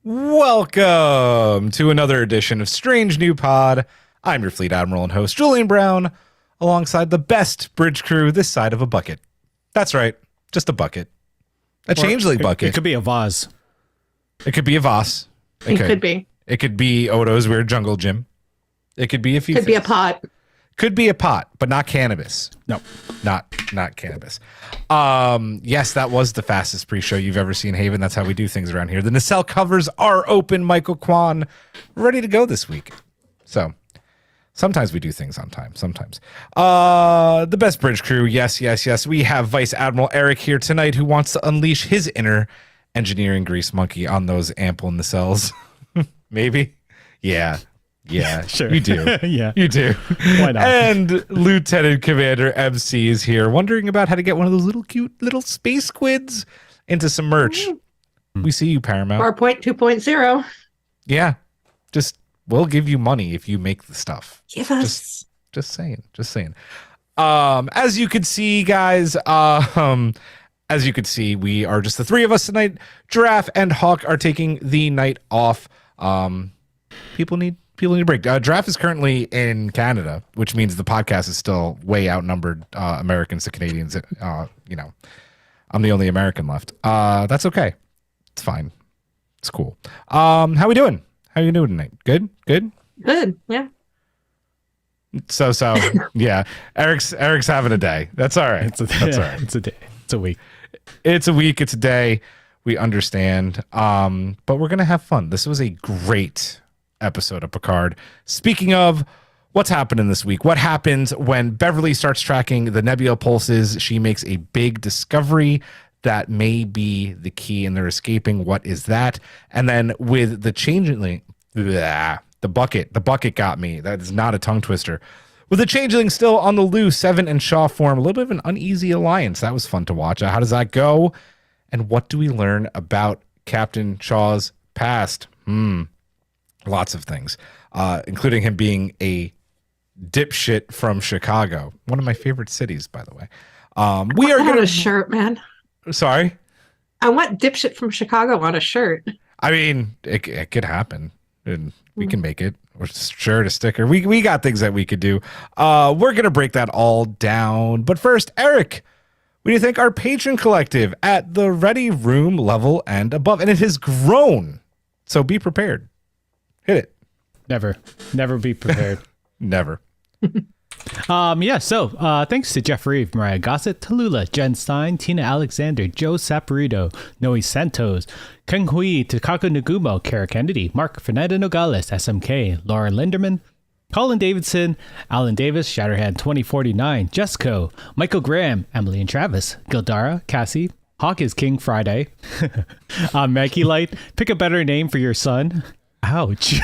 Welcome to another edition of Strange New Pod. I'm your Fleet Admiral and host, Julian Brown, alongside the best bridge crew this side of a bucket. That's right, just a bucket. A changeling bucket. It could be a vase. It could be a vase. It could be. It could be Odo's Weird Jungle Gym. It could be a few Could things. be a pot. Could be a pot, but not cannabis. No. Not cannabis. Yes, that was the fastest pre-show you've ever seen, Haven. That's how we do things around here. The nacelle covers are open. Michael Kwan ready to go this week. So sometimes we do things on time. Sometimes. The best bridge crew. Yes. We have Vice Admiral Eric here tonight who wants to unleash his inner engineering grease monkey on those ample nacelles. Maybe. Yeah, Sure. You do. Yeah. You do. Why not? And Lieutenant Commander MC is here, wondering about how to get one of those little cute little space squids into some merch. We see you, Paramount. PowerPoint 2.0. Yeah. We'll give you money if you make the stuff. Give us. Just saying. As you can see, guys, as you can see, we are just the three of us tonight. Giraffe and Hawk are taking the night off. People need a break. Giraffe is currently in Canada, which means the podcast is still way outnumbered Americans to Canadians. I'm the only American left. That's okay. It's fine. It's cool. How we doing? How you doing tonight? Good. Good. Yeah. So yeah. Eric's having a day. That's all right. That's all right. It's a day. It's a week. It's a week. It's a day. We understand. But we're gonna have fun. This was a great episode of Picard. Speaking of what's happening this week, what happens when Beverly starts tracking the nebula pulses? She makes a big discovery that may be the key and they're escaping. What is that? And then with the changeling, the bucket got me. That is not a tongue twister. With the changeling still on the loose, Seven and Shaw form a little bit of an uneasy alliance. That was fun to watch. How does that go? And what do we learn about Captain Shaw's past? Lots of things, including him being a dipshit from Chicago, one of my favorite cities, by the way. We are going to a shirt, man. Sorry, I want dipshit from Chicago on a shirt. I mean, it could happen, and we can make it. Or shirt, a sticker. We got things that we could do. We're gonna break that all down. But first, Eric, what do you think our patron collective at the Ready Room level and above? And it has grown, so be prepared. Hit it. Never be prepared. Never. So thanks to Jeff Reeve, Mariah Gossett, Tallulah, Jen Stein, Tina Alexander, Joe Saporito, Noe Santos, Keng Hui, Takako Nagumo, Kara Kennedy, Mark Fernanda Nogales, SMK, Laura Linderman, Colin Davidson, Alan Davis, Shatterhand 2049, Jesco, Michael Graham, Emily and Travis, Gildara, Cassie, Hawk is King Friday, Maggie Light, pick a better name for your son. Ouch.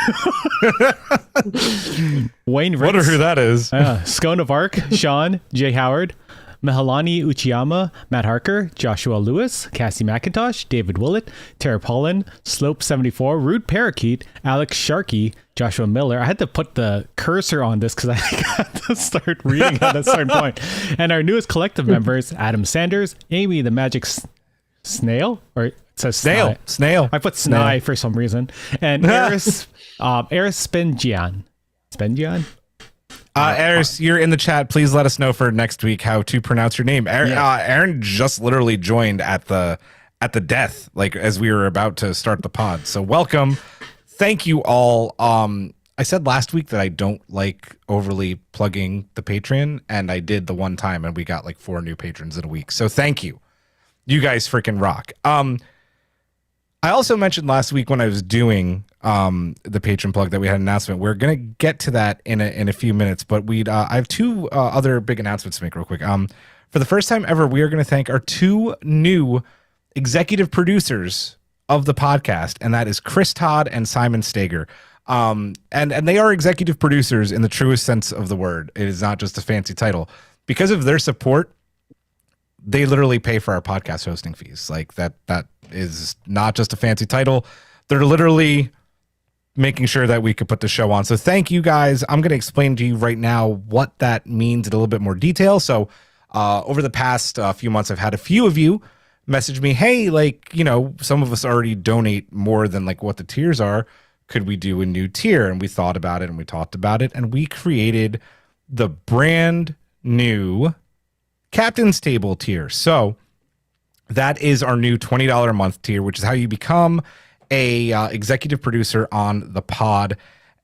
Wayne Ritz. Wonder who that is. Scone of Arc, Sean, Jay Howard, Mahalani Uchiyama, Matt Harker, Joshua Lewis, Cassie McIntosh, David Willett, Tara Pollen, Slope 74, Rude Parakeet, Alex Sharkey, Joshua Miller. I had to put the cursor on this because I had to start reading at a certain point. And our newest collective members, Adam Sanders, Amy the Magic Snail, or it says Snail. I put Snai for some reason. And Eris Spengian. Eris, you're in the chat. Please let us know for next week how to pronounce your name. Aaron just literally joined at the death, like as we were about to start the pod. So welcome. Thank you all. I said last week that I don't like overly plugging the Patreon, and I did the one time, and we got like 4 new patrons in a week. So thank you. You guys freaking rock. I also mentioned last week when I was doing the patron plug that we had an announcement. We're gonna get to that in a few minutes, but I have 2 other big announcements to make real quick. For the first time ever, we are going to thank our 2 new executive producers of the podcast, and that is Chris Todd and Simon Stager. And they are executive producers in the truest sense of the word. It is not just a fancy title. Because of their support, they literally pay for our podcast hosting fees. Like that is not just a fancy title. They're literally making sure that we could put the show on. So thank you guys. I'm going to explain to you right now what that means in a little bit more detail. So over the past few months, I've had a few of you messaged me, hey, like, some of us already donate more than like what the tiers are. Could we do a new tier? And we thought about it and we talked about it, and we created the brand new Captain's Table tier. So that is our new $20 a month tier, which is how you become a executive producer on the pod.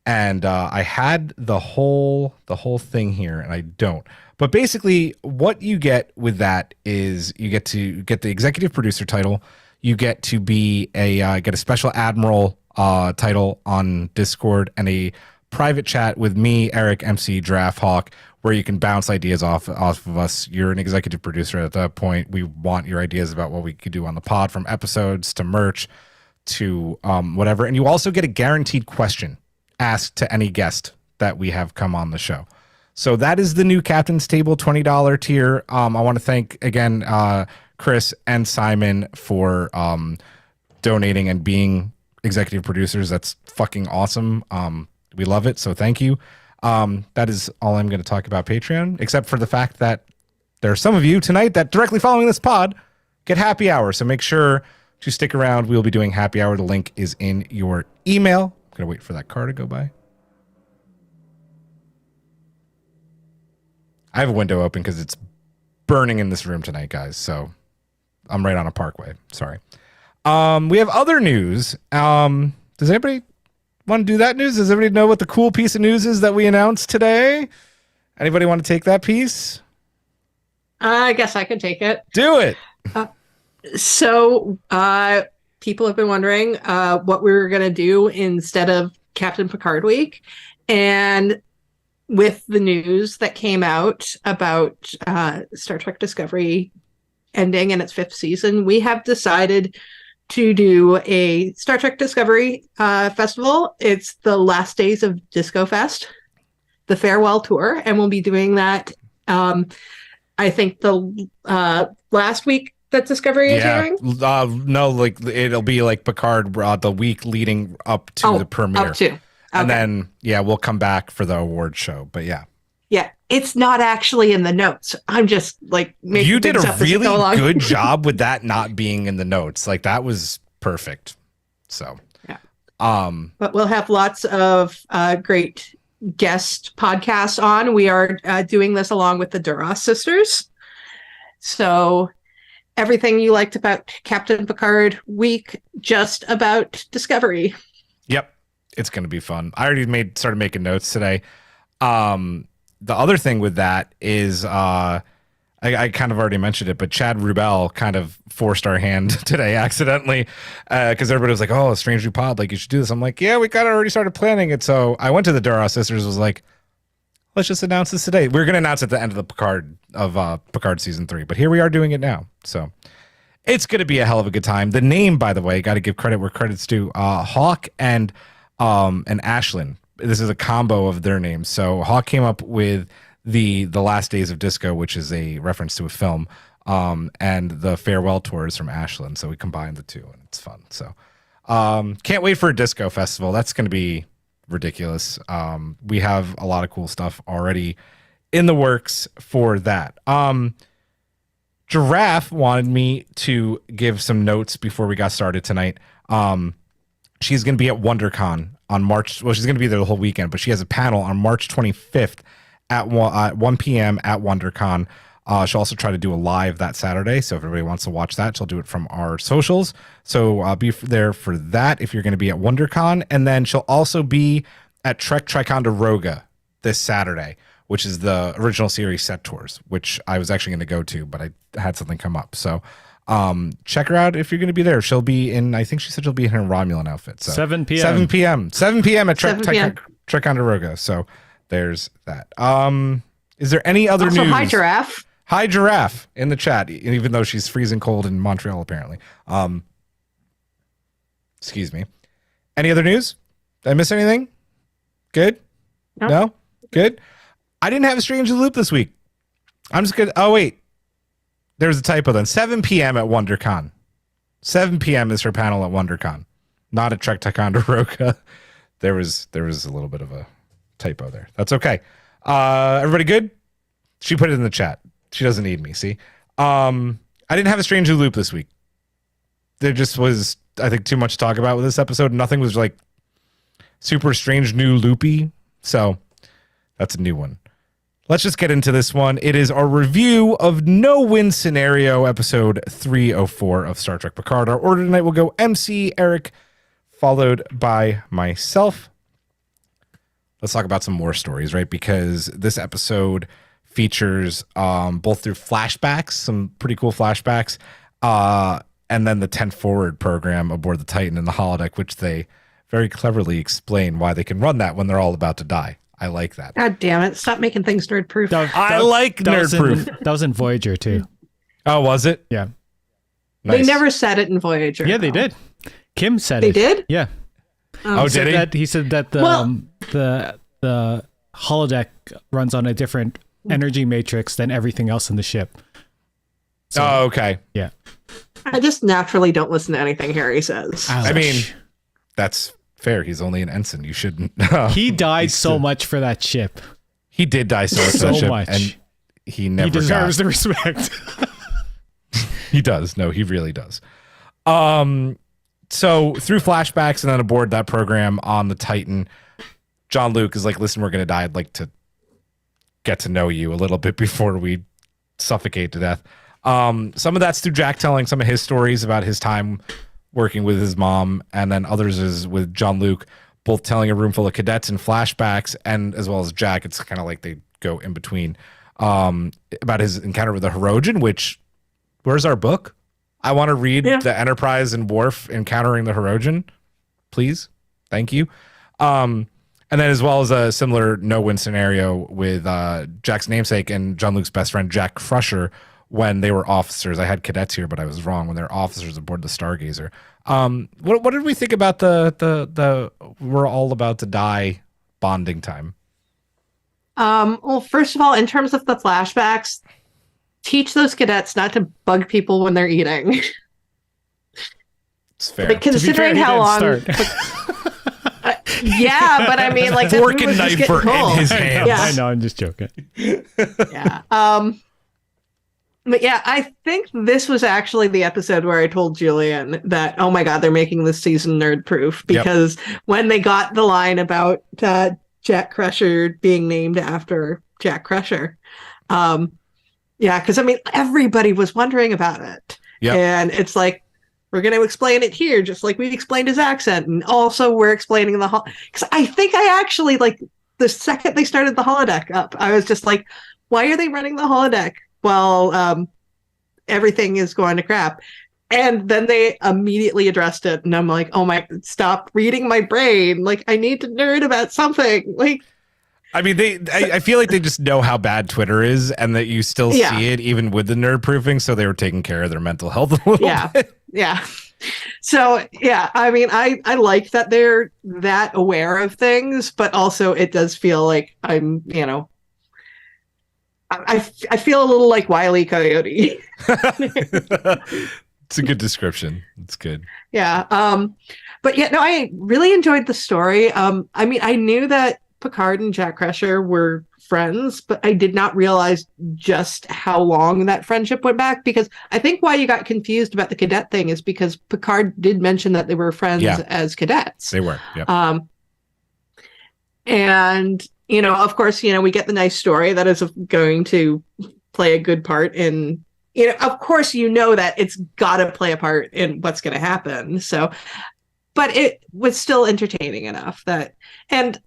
And I had the whole thing here, and I don't. But basically, what you get with that is you get to get the executive producer title. You get to be get a special admiral title on Discord, and a private chat with me, Eric, MC, Giraffe, Hawk, where you can bounce ideas off of us. You're an executive producer at that point. We want your ideas about what we could do on the pod, from episodes to merch to whatever. And you also get a guaranteed question asked to any guest that we have come on the show. So that is the new Captain's Table $20 tier. I want to thank again Chris and Simon for donating and being executive producers. That's fucking awesome. We love it. So thank you. That is all I'm going to talk about Patreon, except for the fact that there are some of you tonight that directly following this pod get happy hour. So make sure to stick around. We'll be doing happy hour. The link is in your email. I'm going to wait for that car to go by. I have a window open because it's burning in this room tonight, guys. So I'm right on a parkway. Sorry. We have other news. Does anybody want to do that news? Does everybody know what the cool piece of news is that we announced today? Anybody want to take that piece? I guess I could take it. Do it. So people have been wondering what we were going to do instead of Captain Picard Week. And with the news that came out about Star Trek Discovery ending in its 5th season, we have decided to do a Star Trek Discovery festival. It's the last days of Disco Fest, the farewell tour, and we'll be doing that. I think the last week that Discovery is airing. No, like it'll be like Picard the week leading up to the premiere. Up to. Okay. And then, we'll come back for the award show. But yeah. Yeah, it's not actually in the notes. I'm just like making You did a really good job with that not being in the notes. Like that was perfect. So, yeah. But we'll have lots of great guest podcasts on. We are doing this along with the Duras sisters. So everything you liked about Captain Picard Week, just about Discovery. Yep. It's going to be fun. I already started making notes today. The other thing with that is I kind of already mentioned it, but Chad Rubel kind of forced our hand today accidentally because everybody was like, oh, a Strange New Pod, like you should do this. I'm like, yeah, we kind of already started planning it. So I went to the Duras sisters, was like, let's just announce this today. We're going to announce at the end of the Picard season 3, but here we are doing it now. So it's going to be a hell of a good time. The name, by the way, got to give credit where credit's due. Hawk and Ashlyn. This is a combo of their names. So Hawk came up with the Last Days of Disco, which is a reference to a film, and the farewell tour is from Ashlyn. So we combined the two, and it's fun. So can't wait for a disco festival. That's going to be ridiculous. We have a lot of cool stuff already in the works for that. Giraffe wanted me to give some notes before we got started tonight. She's going to be at WonderCon on March. Well, she's going to be there the whole weekend, but she has a panel on March 25th at 1 p.m. at WonderCon. She'll also try to do a live that Saturday. So if everybody wants to watch that, she'll do it from our socials. So I'll be there for that if you're going to be at WonderCon. And then she'll also be at Trek Ticonderoga this Saturday, which is the original series set tours, which I was actually going to go to, but I had something come up. So check her out if you're going to be there. She'll be in, I think she said she'll be in her Romulan outfit. So 7 p.m. 7 p.m. at Ticonderoga. So there's that. Is there any other news? Hi, Giraffe. Hi, Giraffe in the chat, even though she's freezing cold in Montreal, apparently. Excuse me. Any other news? Did I miss anything? Good? Nope. No? Good? I didn't have a Strange Loop this week. I'm just good. Oh, wait. There's a typo then. 7 p.m. at WonderCon. 7 p.m. is her panel at WonderCon, not at Trek Ticonderoga. There was a little bit of a typo there. That's okay. Everybody good? She put it in the chat. She doesn't need me. See, I didn't have a Strange Loop this week. there just was, I think, too much to talk about with this episode. Nothing was like super strange, new, loopy. So that's a new one. Let's just get into this one. It is our review of No Win Scenario, episode 304 of Star Trek Picard. Our order tonight will go MC, Eric, followed by myself. Let's talk about some more stories, right? Because this episode features both through flashbacks, some pretty cool flashbacks, and then the 10 Forward program aboard the Titan and the holodeck, which they very cleverly explain why they can run that when they're all about to die. I like that. God damn it. Stop making things nerd proof. I like nerd proof. That was in Voyager too. Oh, was it? Yeah. Nice. They never said it in Voyager. Yeah, they did. Kim said They it. did? Yeah. Oh, did he? He said that the holodeck runs on a different energy matrix than everything else in the ship. So, Oh, okay. yeah. I just naturally don't listen to anything Harry says. I mean, that's fair. He's only an ensign. You shouldn't. He died so much for that ship. He did die so much for that ship, much. and he never He deserves got. the respect. He does. No, he really does. So through flashbacks and then aboard that program on the Titan, Jean-Luc is like, listen, we're going to die. I'd like to get to know you a little bit before we suffocate to death. Some of that's through Jack telling some of his stories about his time working with his mom, and then others is with Jean-Luc, both telling a room full of cadets in flashbacks, and as well as Jack. It's kind of like they go in between, about his encounter with the Hirogen, which, where's our book? I want to read the Enterprise and Worf encountering the Hirogen, please. Thank you. And then as well as a similar no-win scenario with Jack's namesake and Jean-Luc's best friend, Jack Crusher, when they were officers. I had cadets here, but I was wrong. When they're officers aboard the Stargazer. What did we think about the we're all about to die bonding time? Well, first of all, in terms of the flashbacks, teach those cadets not to bug people when they're eating. It's fair. But considering how long... yeah, but I mean, like, fork and knife are in his hands. Yeah. I know, I'm just joking. Yeah. But yeah, I think this was actually the episode where I told Julian that, oh my God, they're making this season nerd proof, because when they got the line about Jack Crusher being named after Jack Crusher, yeah, because I mean, everybody was wondering about it. Yep. And it's like, we're going to explain it here, just like we explained his accent. And also we're explaining the because I think I actually, like, the second they started the holodeck up, I was just like, why are they running the holodeck while everything is going to crap? And then they immediately addressed it. And I'm like, oh my, stop reading my brain. Like, I need to nerd about something. Like, I mean, I feel like they just know how bad Twitter is, and that you still see it even with the nerd proofing. So they were taking care of their mental health a little bit. Yeah. So, yeah, I mean, I like that they're that aware of things, but also it does feel like I'm, you know, I feel a little like Wile E. Coyote. It's a good description. It's good. Yeah. But yeah, no, I really enjoyed the story. I mean, I knew that Picard and Jack Crusher were friends, but I did not realize just how long that friendship went back, because I think why you got confused about the cadet thing is because Picard did mention that they were friends as cadets. They were. Yep. And, you know, of course, you know, we get the nice story that is going to play a good part in, you know, of course, you know that it's got to play a part in what's going to happen. So, but it was still entertaining enough that, and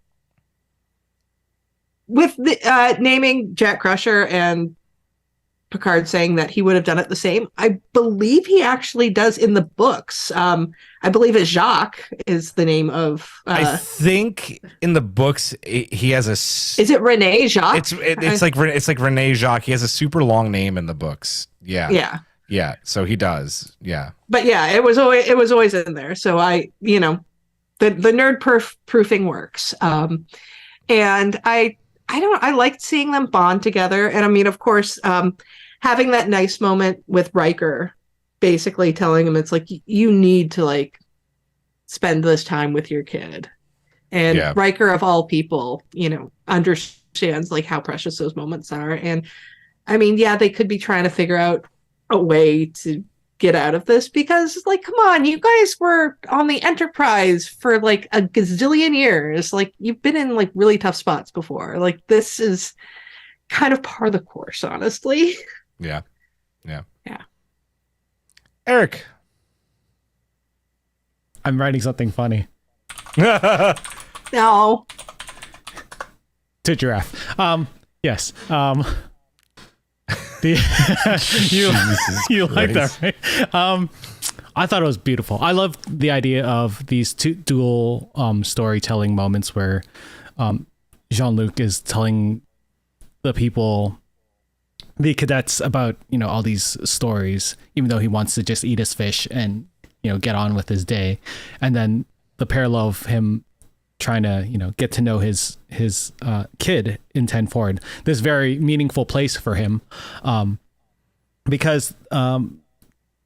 with the naming Jack Crusher and Picard saying that he would have done it the same, I believe he actually does in the books. I believe it's Jacques is the name of. I think in the books he has a. Is it Rene Jacques? It's like Rene Jacques. He has a super long name in the books. Yeah. So he does. Yeah. But yeah, it was always in there. So I, you know, the nerd proofing works. And I liked seeing them bond together. And I mean, of course, having that nice moment with Riker, basically telling him it's like, you need to like spend this time with your kid. And Riker, of all people, you know, understands like how precious those moments are. And I mean, yeah, they could be trying to figure out a way to get out of this, because like, come on, you guys were on the Enterprise for like a gazillion years. Like, you've been in like really tough spots before. Like, this is kind of par the course, honestly. Yeah. Eric, I'm writing something funny. No. To Giraffe. Yes. You like that, right? I thought it was beautiful. I love the idea of these two dual storytelling moments where Jean-Luc is telling the cadets about, all these stories, even though he wants to just eat his fish and, get on with his day. And then the parallel of him trying to, get to know his kid in 10 Forward, this very meaningful place for him. Because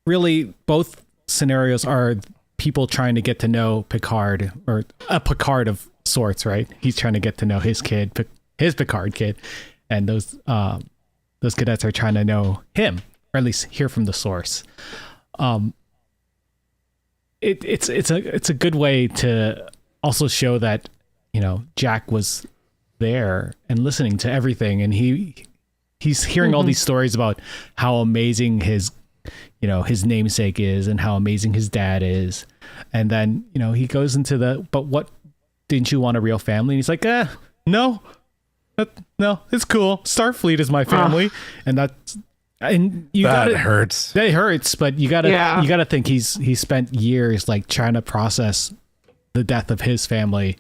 really both scenarios are people trying to get to know Picard, or a Picard of sorts, right? He's trying to get to know his kid, his Picard kid. And those cadets are trying to know him, or at least hear from the source. It's a good way to also show that, Jack was there and listening to everything, and he's hearing all these stories about how amazing his namesake is and how amazing his dad is. And then, he goes into but what, didn't you want a real family? And he's like, no, it's cool. Starfleet is my family. That hurts. That hurts, but you gotta think he spent years like trying to process the death of his family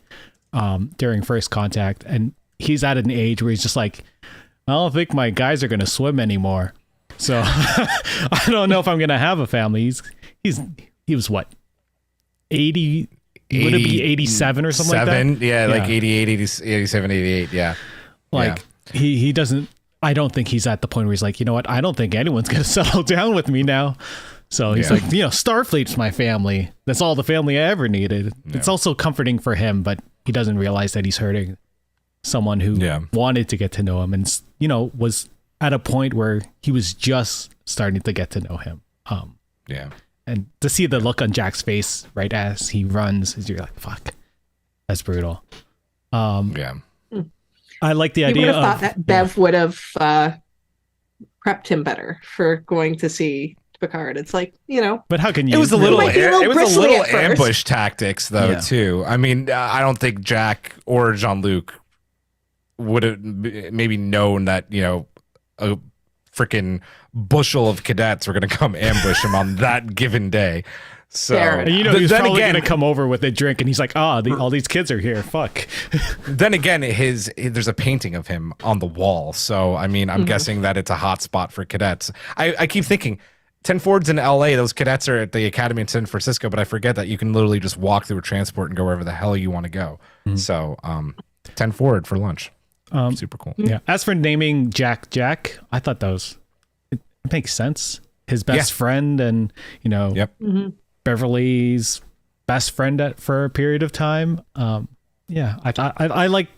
during first contact, and he's at an age where he's just like, I don't think my guys are gonna swim anymore, so I don't know if I'm gonna have a family. He was what, 80? Would it be 87 or something like that? Yeah, like 88, 87, 88. Yeah. He doesn't, I don't think he's at the point where he's like, you know what? I don't think anyone's going to settle down with me now. So he's like, Starfleet's my family. That's all the family I ever needed. Yeah. It's also comforting for him, but he doesn't realize that he's hurting someone who wanted to get to know him and, was at a point where he was just starting to get to know him. And to see the look on Jack's face right as he runs, you're like, fuck, that's brutal. I like the idea of... You would have thought that Bev would have prepped him better for going to see Picard. It's like, But how can you... It was a little ambush tactics, though, too. I mean, I don't think Jack or Jean-Luc would have maybe known that, a freaking bushel of cadets were going to come ambush him on that given day. So he's probably going to come over with a drink, and he's like, all these kids are here. Fuck. Then again, there's a painting of him on the wall. So, I mean, I'm guessing that it's a hot spot for cadets. I keep thinking 10 Forward's in LA. Those cadets are at the Academy in San Francisco, but I forget that you can literally just walk through a transport and go wherever the hell you want to go. So, 10 Forward for lunch. Super cool. Yeah. As for naming Jack, I thought it makes sense. His best friend, and Beverly's best friend for a period of time. I like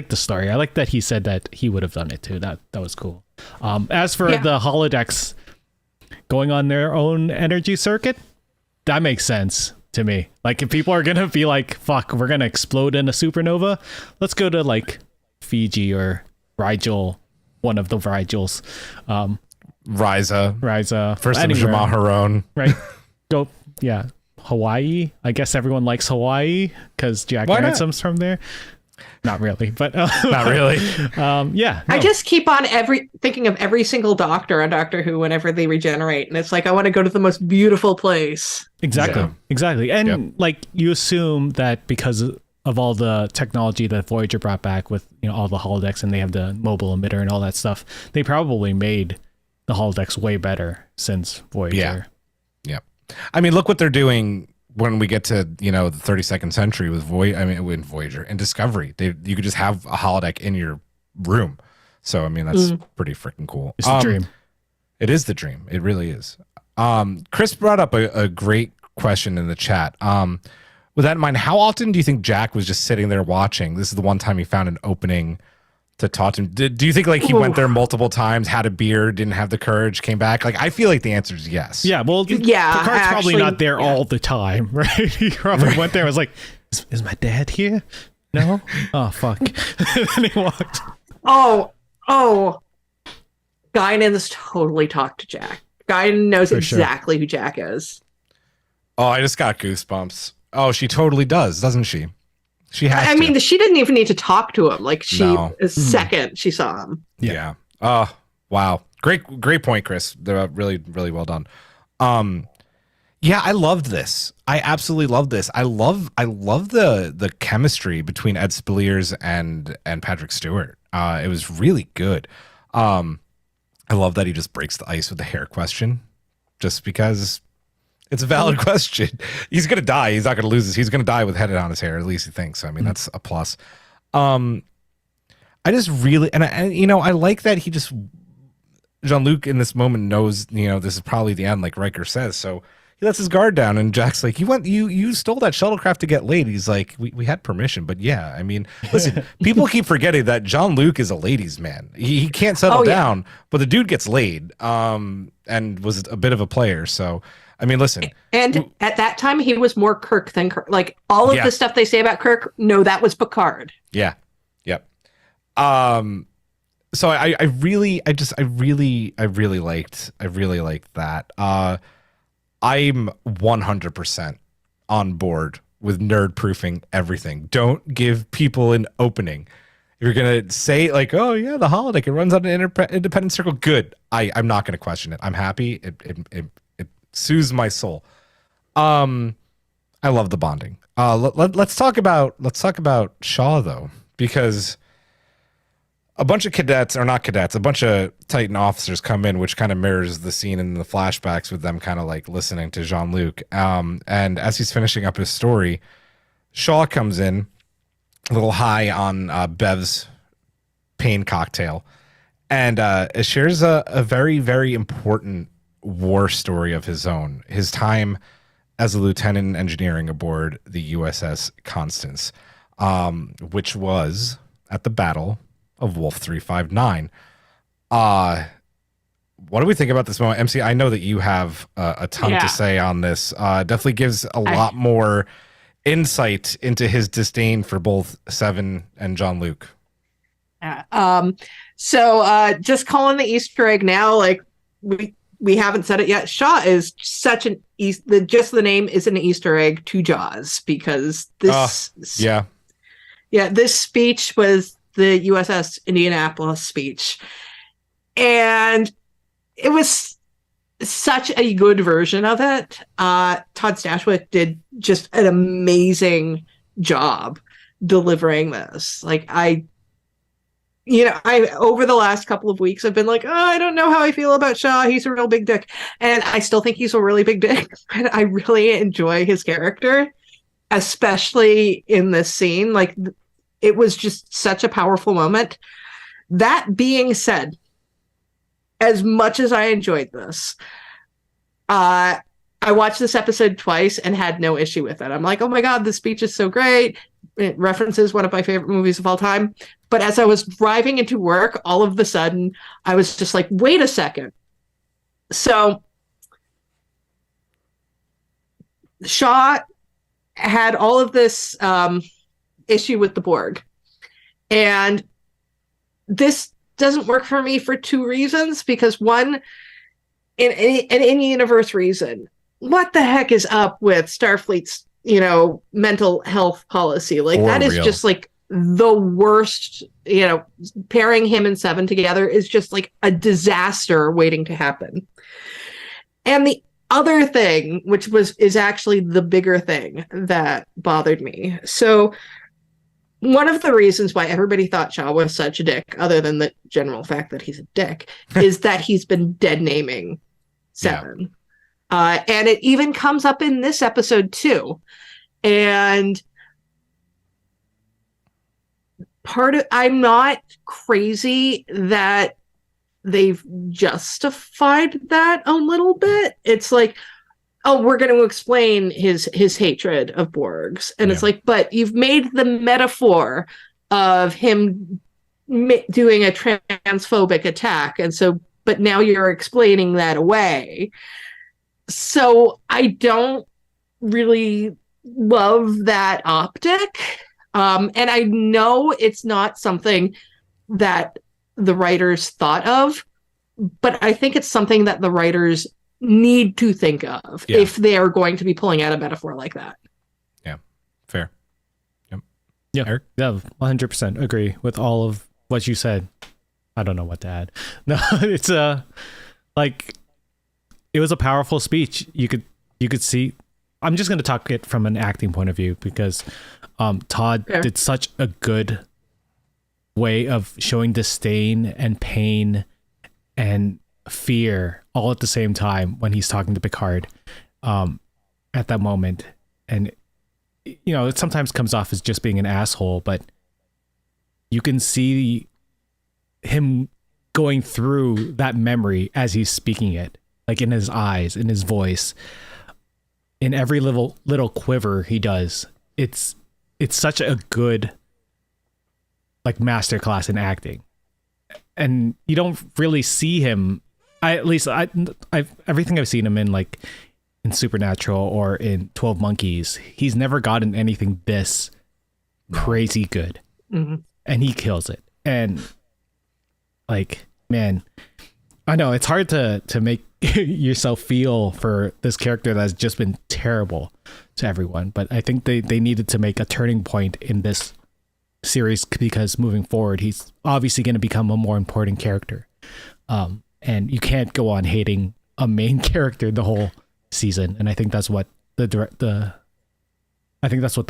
the story. I like that he said that he would have done it too. That was cool. As for the holodecks going on their own energy circuit, that makes sense to me. Like, if people are gonna be like, fuck, we're gonna explode in a supernova, let's go to like Fiji or Rigel, one of the Rigels. Riza. First of Shamaharon. Right. Go. Yeah. Hawaii. I guess everyone likes Hawaii because Jack Ransom's from there. Not really, but not really. I just keep on thinking of every single doctor on Doctor Who whenever they regenerate, and it's like, I want to go to the most beautiful place. Exactly. And like, you assume that because of all the technology that Voyager brought back with all the holodecks, and they have the mobile emitter and all that stuff, they probably made the holodecks way better since Voyager. Yeah. I mean, look what they're doing when we get to, the 32nd century with in Voyager and Discovery. You could just have a holodeck in your room. So, I mean, that's pretty freaking cool. It's the dream. It is the dream. It really is. Chris brought up a great question in the chat. With that in mind, how often do you think Jack was just sitting there watching? This is the one time he found an opening to talk to him? Do you think like he went there multiple times, had a beer, didn't have the courage, came back? Like I feel like the answer is yes. Yeah, well, Picard's probably not there all the time, right? He probably went there and was like, is my dad here? No? Oh, fuck. And then he walked. Oh. Guinan's totally talked to Jack. Guinan knows exactly who Jack is. Oh, I just got goosebumps. Oh, she totally does, doesn't she? She has I mean, she didn't even need to talk to him. Like the second she saw him. Yeah. Oh, wow. Great point, Chris. They're really, really well done. Yeah, I loved this. I absolutely loved this. I love the chemistry between Ed Speleers and Patrick Stewart. It was really good. I love that he just breaks the ice with the hair question, just because it's a valid question. He's gonna die. He's not gonna lose this. He's gonna die with head on his hair. At least he thinks. So, I mean, that's a plus. I just really and I like that he just Jean-Luc in this moment knows this is probably the end, like Riker says. So he lets his guard down, and Jack's like, you stole that shuttlecraft to get laid. He's like, we had permission, but yeah, I mean, listen, people keep forgetting that Jean-Luc is a ladies' man. He can't settle down, but the dude gets laid, and was a bit of a player. So, I mean, listen. And at that time, he was more Kirk than Kirk. Like all of the stuff they say about Kirk, no, that was Picard. Yeah. Yep. So I really liked that. I'm 100% on board with nerd proofing everything. Don't give people an opening. If you're going to say like, oh yeah, the holodeck, it runs on an independent circle. Good. I'm not going to question it. I'm happy. It soothes my soul. I love the bonding. Let's talk about Shaw though, because a bunch of a bunch of Titan officers come in, which kind of mirrors the scene in the flashbacks with them kind of like listening to Jean-Luc. And as he's finishing up his story, Shaw comes in a little high on Bev's pain cocktail and shares a very, very important war story of his own. His time as a lieutenant in engineering aboard the USS Constance, which was at the Battle of Wolf 359. What do we think about this moment? MC, I know that you have a ton to say on this. Definitely gives a lot more insight into his disdain for both Seven and Jean-Luc. So just calling the Easter egg now, like we haven't said it yet. Shaw is such an just the name is an Easter egg to Jaws, because this this speech was the USS Indianapolis speech. And it was such a good version of it. Todd Stashwick did just an amazing job delivering this. Like I over the last couple of weeks I've been like, oh, I don't know how I feel about Shaw. He's a real big dick. And I still think he's a really big dick. And I really enjoy his character, especially in this scene. Like, it was just such a powerful moment. That being said, as much as I enjoyed this, I watched this episode twice and had no issue with it. I'm like, oh my God, the speech is so great. It references one of my favorite movies of all time. But as I was driving into work, all of a sudden, I was just like, wait a second. So Shaw had all of this issue with the Borg. And this doesn't work for me for two reasons. Because one, an in-universe reason, what the heck is up with Starfleet's, mental health policy? Like, that is just like the worst. Pairing him and Seven together is just like a disaster waiting to happen. And the other thing, which is actually the bigger thing that bothered me. So one of the reasons why everybody thought Shaw was such a dick, other than the general fact that he's a dick, is that he's been dead naming Seven. Yeah. And it even comes up in this episode too. And I'm not crazy that they've justified that a little bit. It's like, oh, we're going to explain his hatred of Borgs. And it's like, but you've made the metaphor of him, doing a transphobic attack. And so, but now you're explaining that away. So I don't really love that optic. And I know it's not something that the writers thought of, but I think it's something that the writers need to think of if they are going to be pulling out a metaphor like that. Yeah, fair. Yep. Yeah, Eric? Yeah, 100% agree with all of what you said. I don't know what to add. No, it's like it was a powerful speech. You could see. I'm just going to talk it from an acting point of view because Todd did such a good way of showing disdain and pain and fear all at the same time when he's talking to Picard at that moment. And you know, it sometimes comes off as just being an asshole, but you can see him going through that memory as he's speaking it, like in his eyes, in his voice, in every little quiver he does. It's such a good like masterclass in acting, and you don't really see him. I've everything I've seen him in, like in Supernatural or in 12 Monkeys, he's never gotten anything this crazy good, and he kills it. And like, man, I know it's hard to make yourself feel for this character that's just been terrible to everyone, but I think they needed to make a turning point in this series because moving forward, he's obviously going to become a more important character. And you can't go on hating a main character the whole season. And I think that's what the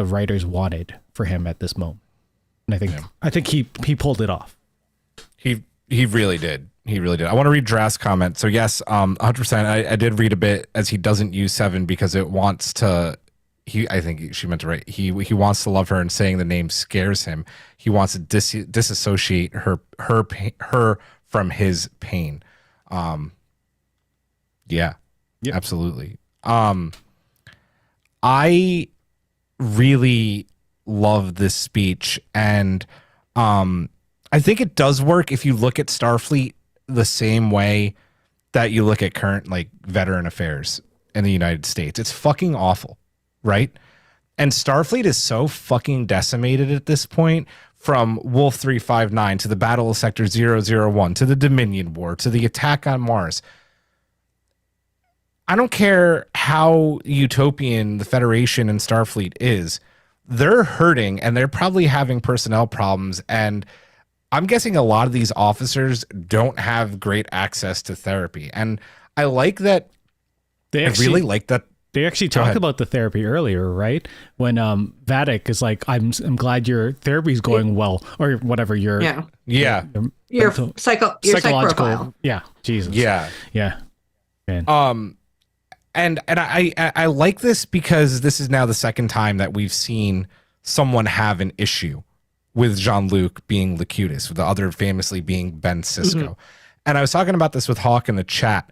writers wanted for him at this moment. And I think he pulled it off. He really did. He really did. I want to read Draft's comment. So yes, 100%. I did read a bit as he doesn't use 7 because it wants to. I think she meant to write. He wants to love her, and saying the name scares him. He wants to disassociate her from his pain. Yeah, yep. Absolutely. I really love this speech, and I think it does work if you look at Starfleet the same way that you look at current like veteran affairs in the United States. It's fucking awful, right? And Starfleet is so fucking decimated at this point, from Wolf 359 to the Battle of Sector 001 to the Dominion War to the attack on Mars. I don't care how utopian the Federation and Starfleet is. They're hurting, and they're probably having personnel problems, and I'm guessing a lot of these officers don't have great access to therapy. And I like that. I really like that. They actually talked about the therapy earlier, right? When Vadic is like, I'm glad your therapy's going well, or whatever. Your psychological. Yeah. Jesus. Yeah. Man. And I like this because this is now the second time that we've seen someone have an issue with Jean-Luc being Locutus, with the other famously being Ben Sisko. Mm-hmm. And I was talking about this with Hawk in the chat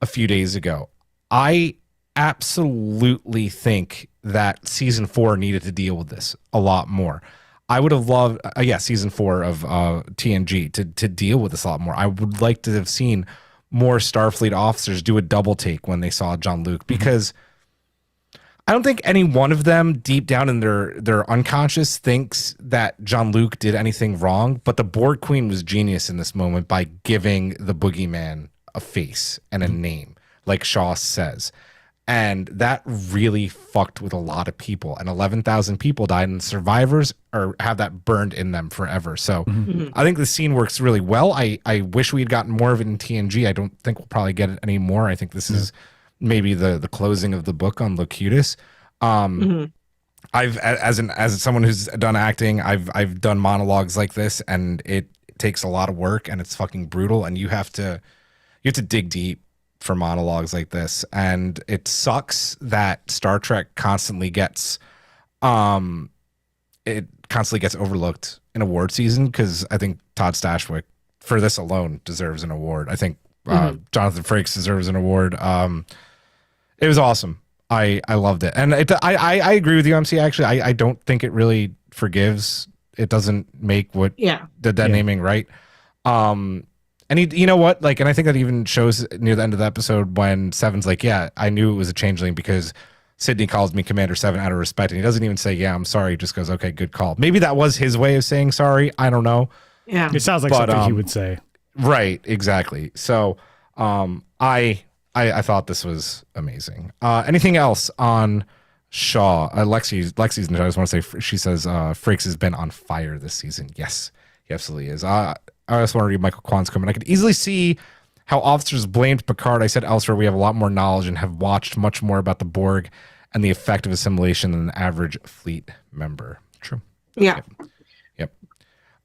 a few days ago. I absolutely think that season 4 needed to deal with this a lot more. I would have loved, season 4 of TNG to deal with this a lot more. I would like to have seen more Starfleet officers do a double take when they saw Jean-Luc, because I don't think any one of them deep down in their unconscious thinks that Jean-Luc did anything wrong, but the Borg Queen was genius in this moment by giving the boogeyman a face and a name, like Shaw says. And that really fucked with a lot of people, and 11,000 people died, and survivors have that burned in them forever. So I think the scene works really well. I wish we had gotten more of it in TNG. I don't think we'll probably get it anymore. I think this is maybe the closing of the book on Locutus. I've as someone who's done acting, I've done monologues like this, and it takes a lot of work, and it's fucking brutal, and you have to dig deep for monologues like this. And it sucks that Star Trek constantly gets overlooked in award season, because I think Todd Stashwick for this alone deserves an award. I think Jonathan Frakes deserves an award. It was awesome. I loved it, and I agree with you, MC. Actually, I don't think it really forgives it doesn't make what Yeah. the dead naming right. And you know what? Like, and I think that even shows near the end of the episode when Seven's like, yeah, I knew it was a changeling because Sydney calls me Commander Seven out of respect. And he doesn't even say, yeah, I'm sorry. He just goes, okay, good call. Maybe that was his way of saying sorry. I don't know. Yeah. It sounds like something he would say. Right. Exactly. So, I thought this was amazing. Anything else on Shaw? Lexi's note, I just want to say, she says, Frakes has been on fire this season. Yes, he absolutely is. I just want to read Michael Kwan's comment. I could easily see how officers blamed Picard. I said elsewhere, we have a lot more knowledge and have watched much more about the Borg and the effect of assimilation than the average fleet member. True. Yeah. Yep.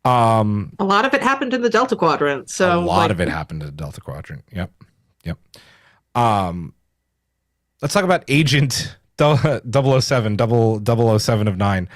A lot of it happened in the Delta Quadrant. So a lot of it happened in the Delta Quadrant. Yep. Let's talk about Agent 007, 007 of 9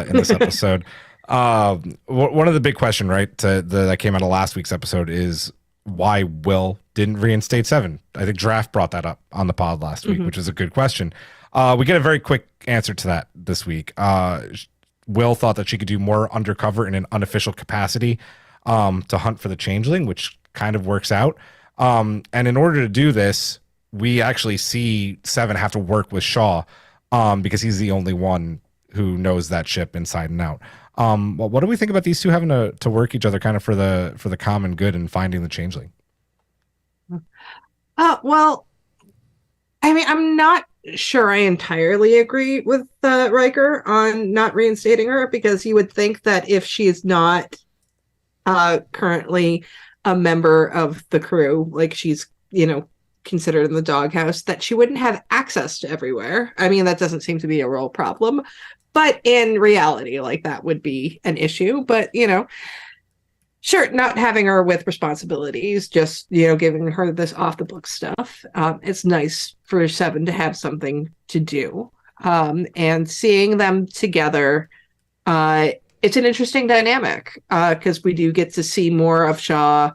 in this episode. One of the big question, right, that came out of last week's episode is why Will didn't reinstate Seven. I think Draft brought that up on the pod last week, which is a good question. We get a very quick answer to that this week. Will thought that she could do more undercover in an unofficial capacity to hunt for the changeling, which kind of works out. And in order to do this, we actually see Seven have to work with Shaw because he's the only one who knows that ship inside and out. Well, what do we think about these two having to work each other kind of for the common good and finding the changeling? Well, I mean, I'm not sure I entirely agree with Riker on not reinstating her, because you would think that if she is not currently a member of the crew, like she's, considered in the doghouse, that she wouldn't have access to everywhere. I mean, that doesn't seem to be a real problem, but in reality, like, that would be an issue. But, sure, not having her with responsibilities, just, giving her this off the book stuff. It's nice for Seven to have something to do. And seeing them together, it's an interesting dynamic, because we do get to see more of Shaw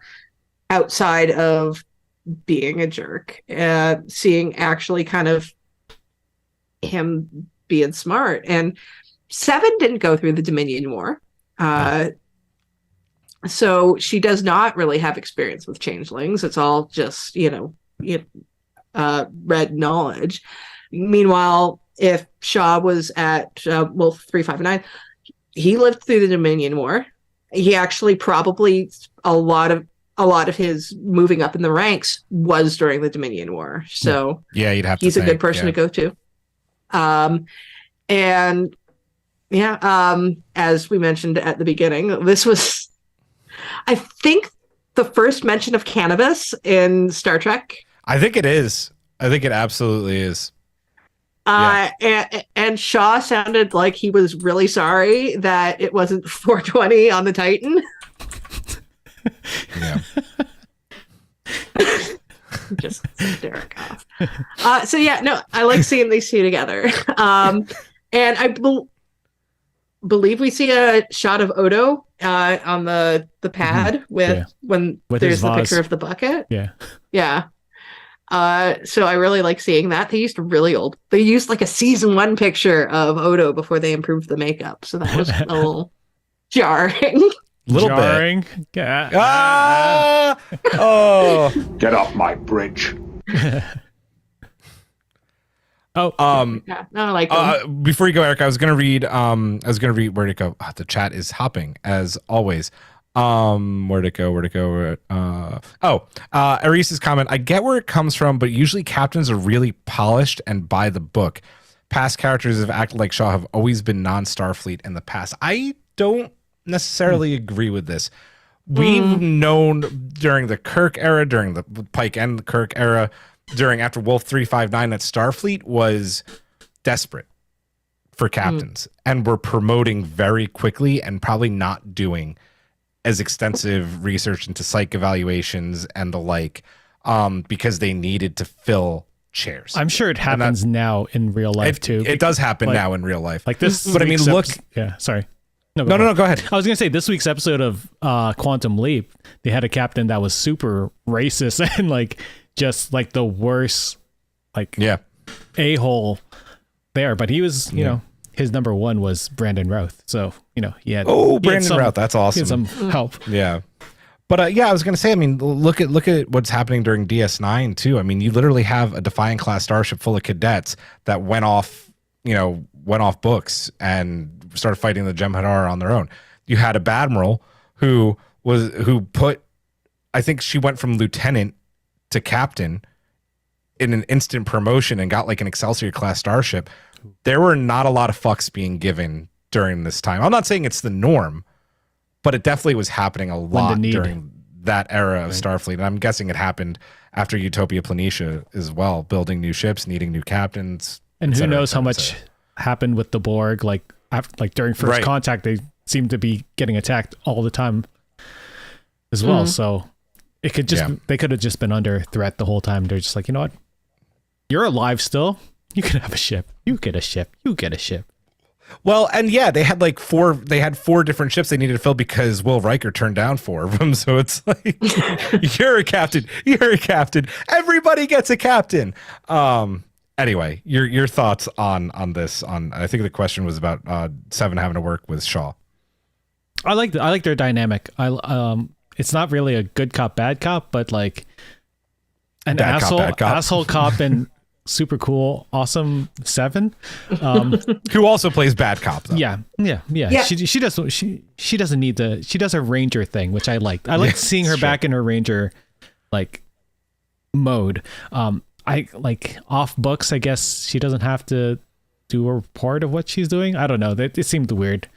outside of being a jerk, seeing actually kind of him being smart. And Seven didn't go through the Dominion War. So she does not really have experience with changelings. It's all just, read knowledge. Meanwhile, if Shaw was at Wolf 359, he lived through the Dominion War. He actually probably a lot of his moving up in the ranks was during the Dominion War. So yeah, you'd have to he's a good person to go to. And yeah, as we mentioned at the beginning, this was, I think, the first mention of cannabis in Star Trek. I think it is. I think it absolutely is. And Shaw sounded like he was really sorry that it wasn't 420 on the Titan. Yeah. Just hysteric off. So yeah, no, I like seeing these two together. And I believe we see a shot of Odo on the pad with there's the picture of the bucket. Yeah. So I really like seeing that. They used like a season 1 picture of Odo before they improved the makeup, so that was a little jarring. Little jarring. Bit. Oh, get off my bridge. Yeah, no, I like them. Before you go, Eric, I was gonna read. Where'd it go? The chat is hopping as always. Where'd it go? Aris's comment. I get where it comes from, but usually captains are really polished and by the book. Past characters have acted like Shaw have always been non-Starfleet in the past. I don't necessarily agree with this. We've known during the Kirk era, during the Pike and the Kirk era, after Wolf 359, that Starfleet was desperate for captains and were promoting very quickly and probably not doing as extensive research into psych evaluations and the like, because they needed to fill chairs. I'm sure it happens now in real life too. It does happen now in real life. Like this, but I mean, look. Yeah, sorry. No, go ahead. I was gonna say this week's episode of Quantum Leap, they had a captain that was super racist and like just like the worst, like a-hole there. But he was, his number one was Brandon Routh. So, he had Brandon Routh, that's awesome. He had some help. Yeah. But I was going to say, I mean, look at what's happening during DS9 too. I mean, you literally have a Defiant class starship full of cadets that went off books and started fighting the Jem'Hadar on their own. You had a Badmiral who I think she went from lieutenant to captain in an instant promotion and got like an Excelsior class starship. There were not a lot of fucks being given during this time. I'm not saying it's the norm, but it definitely was happening a lot during that era of Starfleet. And I'm guessing it happened after Utopia Planitia as well, building new ships, needing new captains. And who knows how much happened with the Borg. Like during First Contact, they seemed to be getting attacked all the time as well. So it could they could have just been under threat the whole time. They're just like, you know what? You're alive still. You can have a ship. You get a ship. You get a ship. Well, and they had four different ships they needed to fill because Will Riker turned down 4 of them. So it's like, you're a captain. You're a captain. Everybody gets a captain. Anyway, your thoughts on this? I think the question was about Seven having to work with Shaw. I like their dynamic. It's not really a good cop, bad cop, but like an asshole cop and super cool, awesome Seven, who also plays bad cop though. Yeah. She doesn't need to. She does her Ranger thing, which I liked. I liked seeing her back in her Ranger like mode. I like off books. I guess she doesn't have to do a report of what she's doing. I don't know. It seemed weird.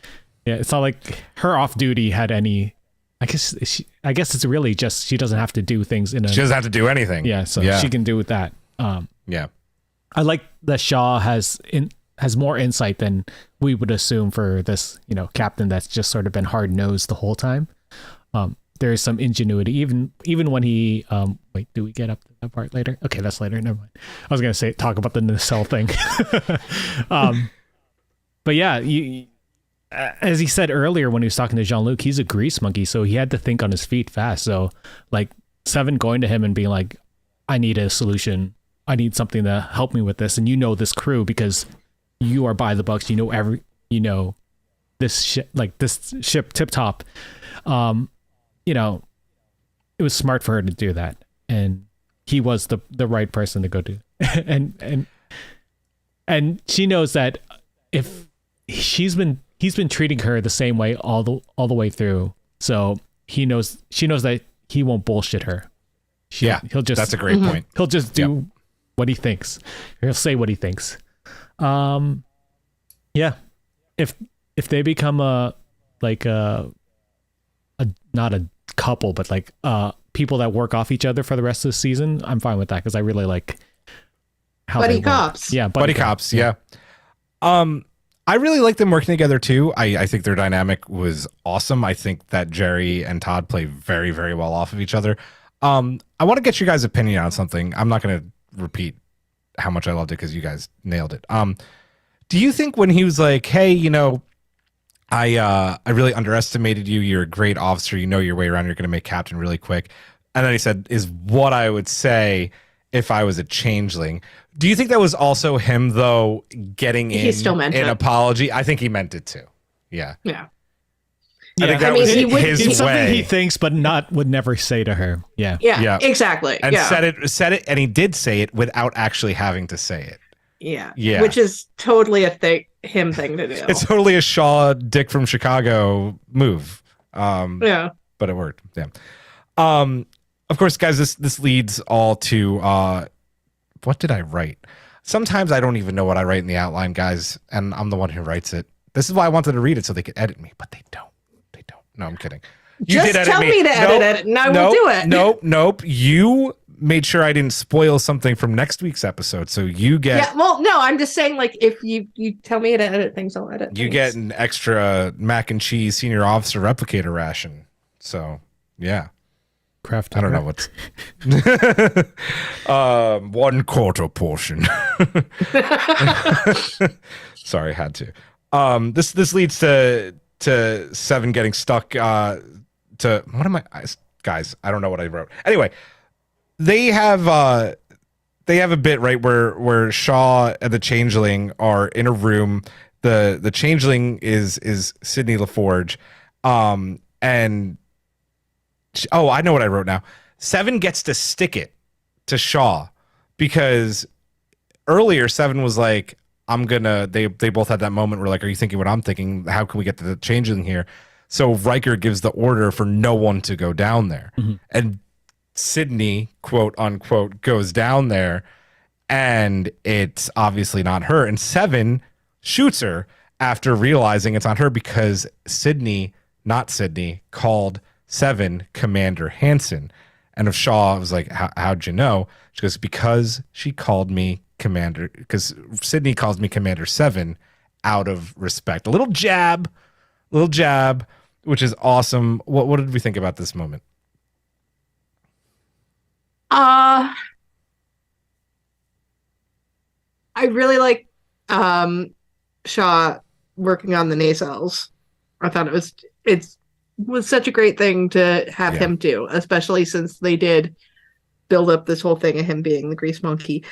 Yeah, it's not like her off duty had any. I guess it's really just she doesn't have to do things she doesn't have to do anything. Yeah, so she can do with that. Yeah, I like that Shaw has more insight than we would assume for this, captain that's just sort of been hard nosed the whole time. There is some ingenuity, even when he wait, do we get up to that part later? Okay, that's later. Never mind. I was gonna talk about the nacelle thing. But yeah, as he said earlier when he was talking to Jean-Luc, he's a grease monkey, so he had to think on his feet fast. So like Seven going to him and being like, I need a solution. I need something to help me with this. And this crew because you are by the books. This ship, like this ship Tip Top. It was smart for her to do that. And he was the right person to go to. and she knows that if he's been treating her the same way all the way through. So she knows that he won't bullshit her. He'll just, that's a great point. He'll just do what he thinks. He'll say what he thinks. If they become not a couple, but like people that work off each other for the rest of the season, I'm fine with that because I really like how buddy cops. Yeah, buddy cops. Yeah. I really like them working together too. I think their dynamic was awesome. I think that Jerry and Todd play very, very well off of each other. I want to get your guys' opinion on something. I'm not going to repeat how much I loved it because you guys nailed it. Do you think when he was like, hey, I really underestimated you. You're a great officer. You know your way around. You're going to make captain really quick. And then he said, is what I would say if I was a changeling. Do you think that was also him, though, getting in an apology? I think he meant it too. Yeah. Yeah. I think that was his it's way. Something he thinks, but would never say to her. Yeah. Yeah. Exactly. And said it, and he did say it without actually having to say it. Yeah. Which is totally him thing to do. It's totally a Shaw Dick from Chicago move. But it worked. Yeah. Of course, guys, this leads all to what did I write? Sometimes I don't even know what I write in the outline, guys, and I'm the one who writes it. This is why I wanted to read it so they could edit me, but they don't. No, I'm kidding. You just tell me to edit it, and I will do it. Nope. You made sure I didn't spoil something from next week's episode, so you get. Yeah, well, no, I'm just saying, like, if you tell me to edit things, I'll edit. You get an extra mac and cheese senior officer replicator ration. So, yeah. Craft. I don't know what's 1/4 portion. Sorry, had to. This leads to Seven getting stuck to what am I, guys? I don't know what I wrote. Anyway, they have a bit right where Shaw and the Changeling are in a room. The changeling is Sidney LaForge. And I know what I wrote now. Seven gets to stick it to Shaw because earlier Seven was like, they both had that moment where like, are you thinking what I'm thinking? How can we get to the changeling here? So Riker gives the order for no one to go down there. Mm-hmm. And Sidney, quote unquote, goes down there, and it's obviously not her. And Seven shoots her after realizing it's not her because Sidney, not Sidney, called Seven Commander Hansen. And if Shaw was like, how'd you know? She goes, because she called me Commander, because Sidney calls me Commander Seven out of respect. A little jab, which is awesome. What did we think about this moment? I really like Shaw working on the nacelles. I thought it was such a great thing to have him do, especially since they did build up this whole thing of him being the grease monkey.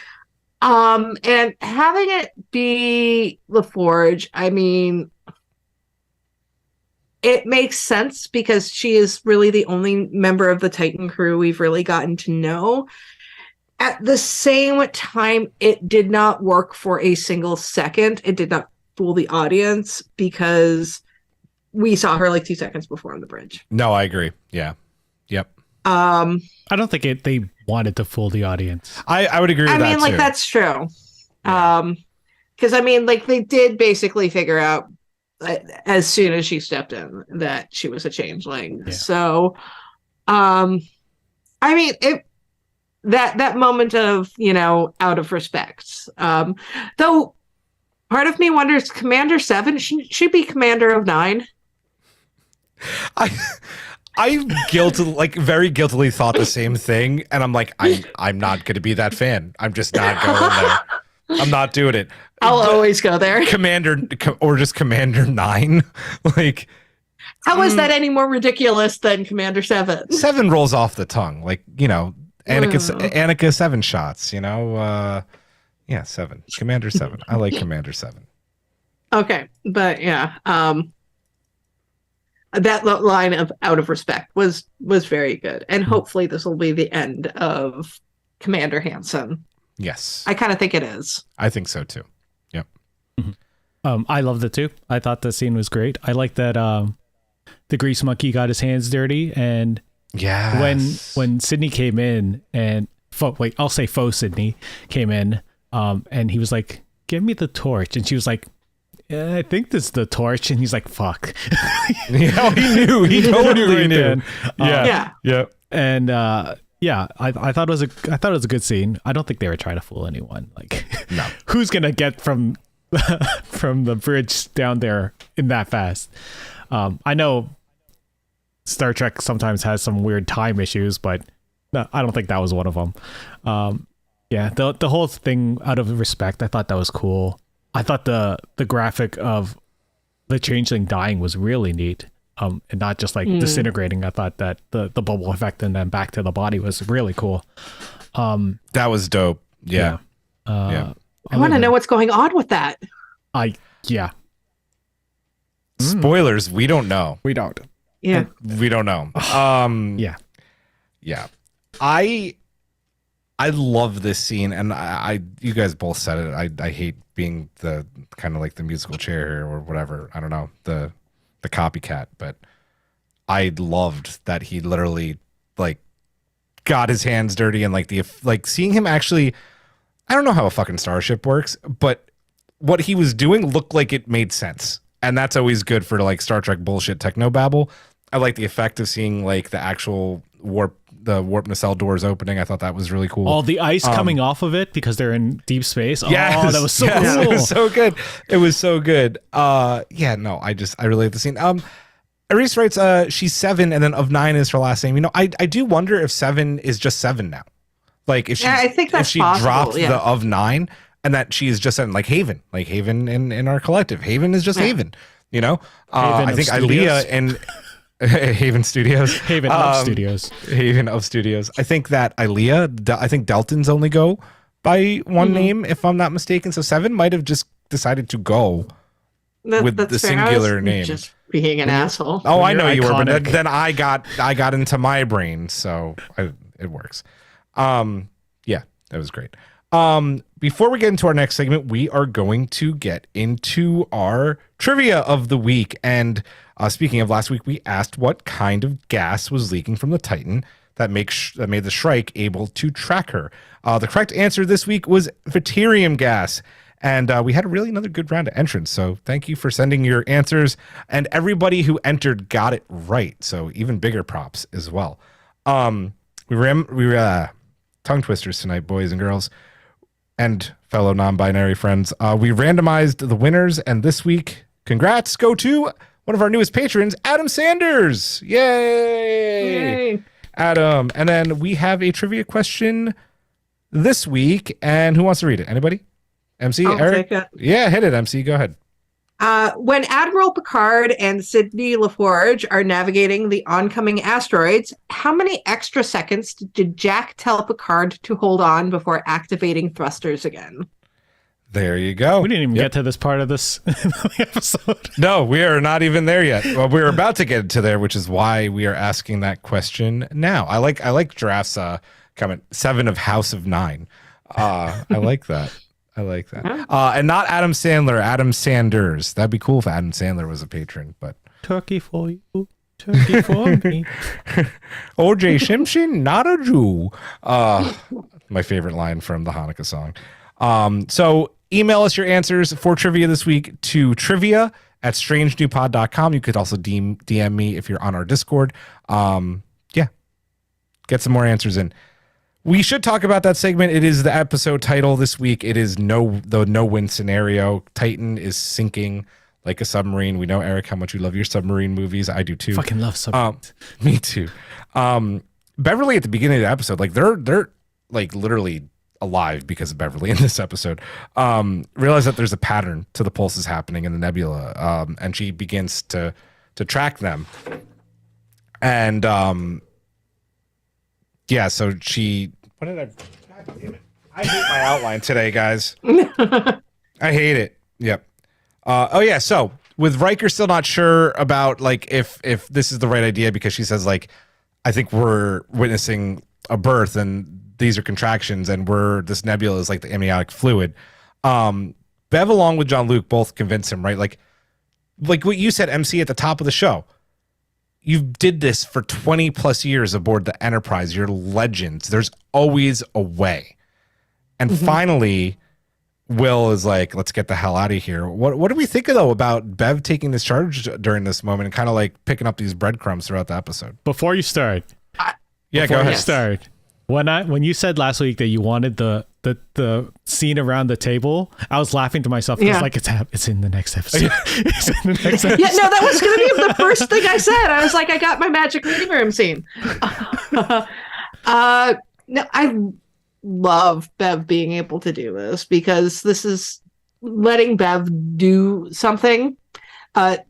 And having it be LaForge, I mean, it makes sense because she is really the only member of the Titan crew we've really gotten to know. At the same time, it did not work for a single second. It did not fool the audience because we saw her like 2 seconds before on the bridge. No, I agree. Yeah. Yep. I don't think they wanted to fool the audience. I would agree with that too. I mean, like, that's true. Because, I mean, like, they did basically figure out as soon as she stepped in that she was a changeling. Yeah. So, I mean, that moment of, out of respect. Though part of me wonders, Commander 7 should be Commander of 9. I very guiltily thought the same thing, and I'm like, I'm not going to be that fan. I'm just not going there. I'm not doing it. I'll always go there. Commander, or just Commander 9. Like, how is that any more ridiculous than Commander 7? 7 rolls off the tongue, like, Annika 7 shots. 7. Commander 7. I like Commander 7. Okay, but yeah, that line of out of respect was very good, and hopefully this will be the end of Commander Hansen. Yes, I kind of think it is. I think so too. Yep. I loved it too. I thought the scene was great. I like that the grease monkey got his hands dirty, and when Sidney came in and I'll say faux Sidney came in, and he was like, "Give me the torch," and she was like, I think this is the torch, and he's like, "Fuck." Yeah, he knew. He totally knew. Yeah. And I thought it was a good scene. I don't think they were trying to fool anyone. Like, no, who's gonna get from the bridge down there in that fast? I know Star Trek sometimes has some weird time issues, but no, I don't think that was one of them. The whole thing, out of respect, I thought that was cool. I thought the graphic of the changeling dying was really neat, and not just like disintegrating. I thought that the bubble effect and then back to the body was really cool. That was dope. Yeah. I want to know what's going on with that. Spoilers. We don't know. We don't. Yeah. We don't know. Yeah. I love this scene, and you guys both said it. I hate being the kind of like the musical chair here or whatever. I don't know, the copycat, but I loved that he literally like got his hands dirty, and like seeing him actually. I don't know how a fucking starship works, but what he was doing looked like it made sense, and that's always good for like Star Trek bullshit technobabble. I like the effect of seeing like the actual warp nacelle doors opening. I thought that was really cool. All the ice coming off of it because they're in deep space. Yes, that was so cool. It was so good. It was so good. I really like the scene. Aris writes, she's 7, and then of 9 is her last name. I do wonder if 7 is just 7 now. Like if she, I think that's if she possible, dropped the of 9, and that she is just 7, like Haven in our collective. Haven is just Haven. I think Ilea and Haven Studios. Haven of Studios. Haven of Studios. I think that I think Deltons only go by one name, if I'm not mistaken. So 7 might have just decided to go with that's the fair. singular name. Just being an asshole. Oh, I You're know you were, but iconic. then I got into my brain, so it works. Yeah, that was great. Before we get into our next segment, we are going to get into our trivia of the week. And speaking of last week, we asked what kind of gas was leaking from the Titan that made the Shrike able to track her. The correct answer this week was Deuterium gas. And we had another good round of entrants. So thank you for sending your answers. And everybody who entered got it right. So even bigger props as well. We were tongue twisters tonight, boys and girls, and fellow non-binary friends. We randomized the winners, and this week, congrats go to one of our newest patrons, Adam Sanders. Yay! Adam. And then we have a trivia question this week, and who wants to read it? Anybody? MC? I'll Eric? take it. Yeah, hit it, MC. Go ahead. When Admiral Picard and Sidney LaForge are navigating the oncoming asteroids, how many extra seconds did Jack tell Picard to hold on before activating thrusters again? There you go. We didn't even get to this part of this episode. No, we are not even there yet. Well, we're about to get to there, which is why we are asking that question now. I like Giraffe's comment, 7 of House of 9. I like that. I like that. And not Adam Sandler, Adam Sanders. That'd be cool if Adam Sandler was a patron, but Turkey for you, turkey for me. OJ Simpson, not a Jew. My favorite line from the Hanukkah song. So email us your answers for trivia this week to trivia@strangenewpod.com. You could also DM me if you're on our Discord. Yeah, get some more answers in. We should talk about that segment. It is the episode title this week. It is the no-win scenario. Titan is sinking like a submarine. We know, Eric, how much you love your submarine movies. I do too. Fucking love submarines. Me too. Beverly at the beginning of the episode, like they're like literally alive because of Beverly in this episode. Realize that there's a pattern to the pulses happening in the nebula, and she begins to track them. And yeah, so what did God damn it. I hate my outline today, guys. I hate it. Yep. Oh yeah, so with Riker still not sure about like if this is the right idea, because she says like, I think we're witnessing a birth and these are contractions and this nebula is like the amniotic fluid. Bev along with Jean-Luc both convince him, right? Like what you said, MC, at the top of the show. You did this for 20 plus years aboard the Enterprise. You're legends. There's always a way. And finally, Will is like, let's get the hell out of here. What do we think, though, about Bev taking this charge during this moment and kind of like picking up these breadcrumbs throughout the episode? Before you start. Yeah, go Before ahead. you start. When you said last week that you wanted the scene around the table, I was laughing to myself because like it's in the next episode. It's in the next episode. Yeah, no, that was going to be the first thing I said. I was like, I got my magic meeting room scene. No, I love Bev being able to do this, because this is letting Bev do something,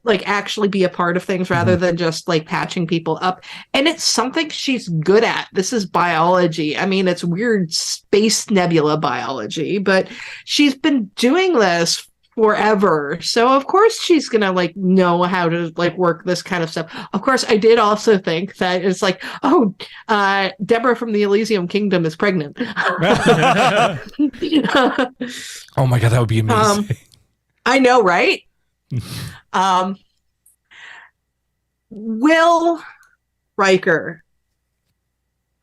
like actually be a part of things rather than just like patching people up. And it's something she's good at. This is biology. I mean, it's weird space nebula biology, but she's been doing this forever. So of course she's gonna like know how to like work this kind of stuff. Of course, I did also think that it's like, oh, Deborah from the Elysium Kingdom is pregnant. Oh my God, that would be amazing. I know, right? Will Riker,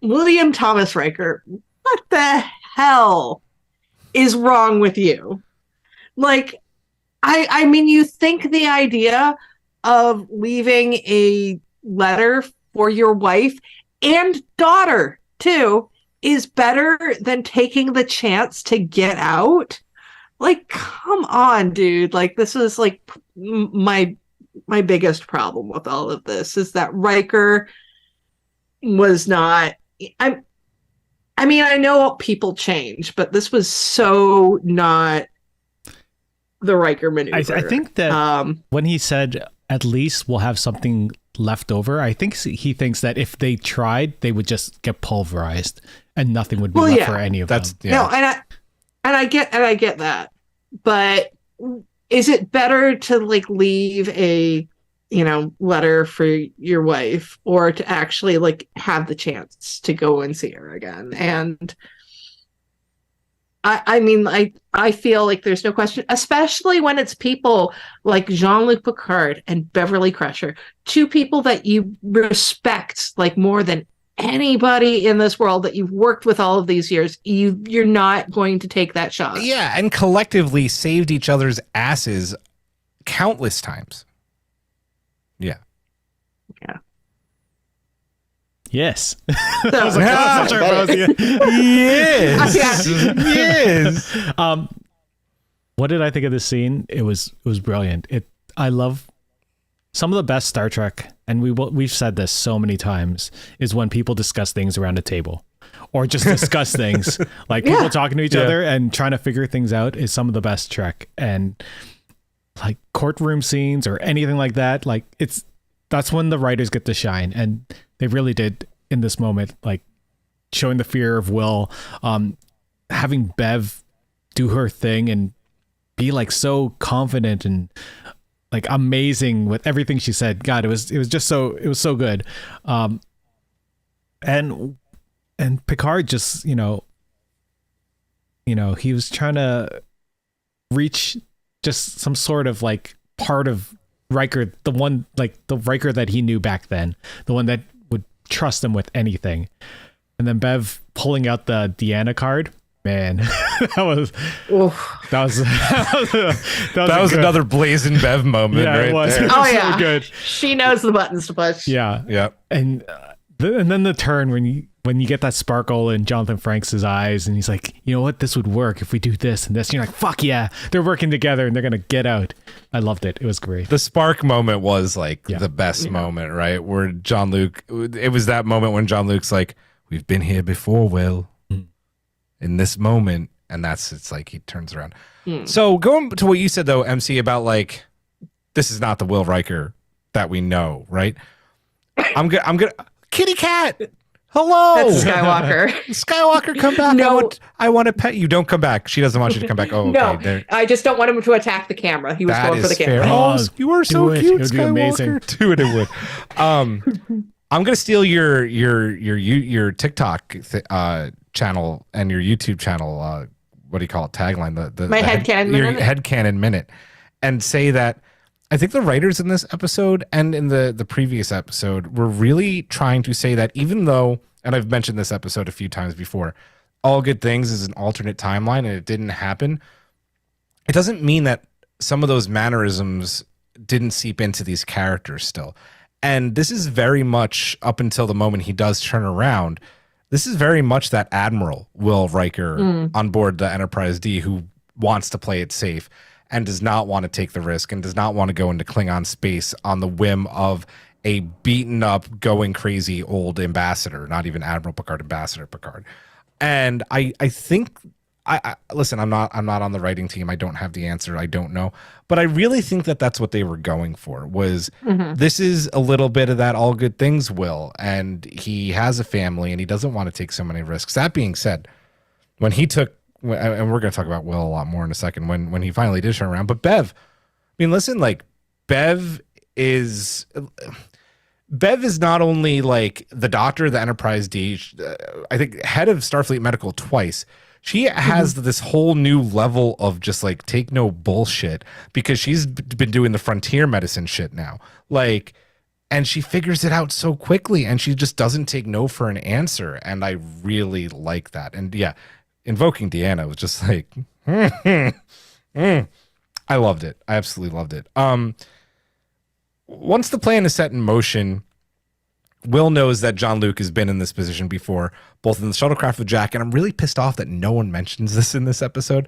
William Thomas Riker, what the hell is wrong with you? Like, I mean, you think the idea of leaving a letter for your wife and daughter too is better than taking the chance to get out? Like, come on, dude. Like, this is like my biggest problem with all of this is that Riker was not. I mean, I know people change, but this was so not the Riker maneuver. I think that when he said at least we'll have something left over, I think he thinks that if they tried, they would just get pulverized and nothing would be left for any of them. Yeah. No, and I get that, but is it better to like leave a letter for your wife, or to actually like have the chance to go and see her again? And I mean, I feel like there's no question, especially when it's people like Jean-Luc Picard and Beverly Crusher, two people that you respect like more than anybody in this world, that you've worked with all of these years. You're not going to take that shot. Yeah, and collectively saved each other's asses countless times. Yeah. Yeah. Yes. So, I was like, oh, I'm not sure if I was Yes. Yes. What did I think of this scene? It was brilliant. I love some of the best Star Trek, and we've said this so many times, is when people discuss things around a table, or just discuss things like people talking to each other and trying to figure things out is some of the best Trek. And like courtroom scenes or anything like that, like that's when the writers get to shine, and they really did in this moment, like showing the fear of Will, having Bev do her thing and be like so confident and like amazing with everything she said. God, it was so good. And Picard just, he was trying to reach just some sort of like part of Riker, the Riker that he knew back then, the one that would trust him with anything. And then Bev pulling out the Deanna card, man, that was another blazing Bev moment. Yeah, right it was. there. It was so yeah, good. She knows the buttons to push. Yeah, and then the turn when you get that sparkle in Jonathan Frakes' eyes, and he's like, you know what, this would work if we do this and this. And you're like, fuck yeah, they're working together and they're gonna get out. I loved it. It was great. The spark moment was like the best moment, right? Where Jean-Luc, it was that moment when Jean-Luc's like, we've been here before, Will, in this moment. And it's like he turns around. So going to what you said though, MC, about like, this is not the Will Riker that we know, right? I'm gonna kitty cat. Hello, that's Skywalker. Skywalker, come back. No, I want to pet you. Don't come back. She doesn't want you to come back. Oh, no, okay. I just don't want him to attack the camera. He was going for the camera. Oh, you are so cute, it would Skywalker. be amazing. Do it. It would. I'm gonna steal your TikTok channel and your YouTube channel. What do you call it? Tagline. My headcanon minute. Your headcanon minute, and say that I think the writers in this episode and in the previous episode were really trying to say that even though, and I've mentioned this episode a few times before, All Good Things is an alternate timeline and it didn't happen, it doesn't mean that some of those mannerisms didn't seep into these characters still. And this is very much, up until the moment he does turn around, this is very much that Admiral Will Riker on board the Enterprise D who wants to play it safe and does not want to take the risk and does not want to go into Klingon space on the whim of a beaten up, going crazy old ambassador, not even Admiral Picard, Ambassador Picard. And I think, listen, I'm not on the writing team. I don't have the answer. I don't know. But I really think that that's what they were going for, was this is a little bit of that All Good Things Will, and he has a family and he doesn't want to take so many risks. That being said, when he took, and we're going to talk about Will a lot more in a second, when he finally did turn around. But Bev, I mean, listen, like Bev is not only like the doctor of the Enterprise D, I think head of Starfleet Medical twice. She has this whole new level of just like take no bullshit, because she's been doing the frontier medicine shit now. Like, and she figures it out so quickly and she just doesn't take no for an answer. And I really like that. And yeah, invoking Deanna was just like, I loved it. I absolutely loved it. Once the plan is set in motion, Will knows that Jean-Luc has been in this position before, both in the shuttlecraft with Jack, and I'm really pissed off that no one mentions this in this episode,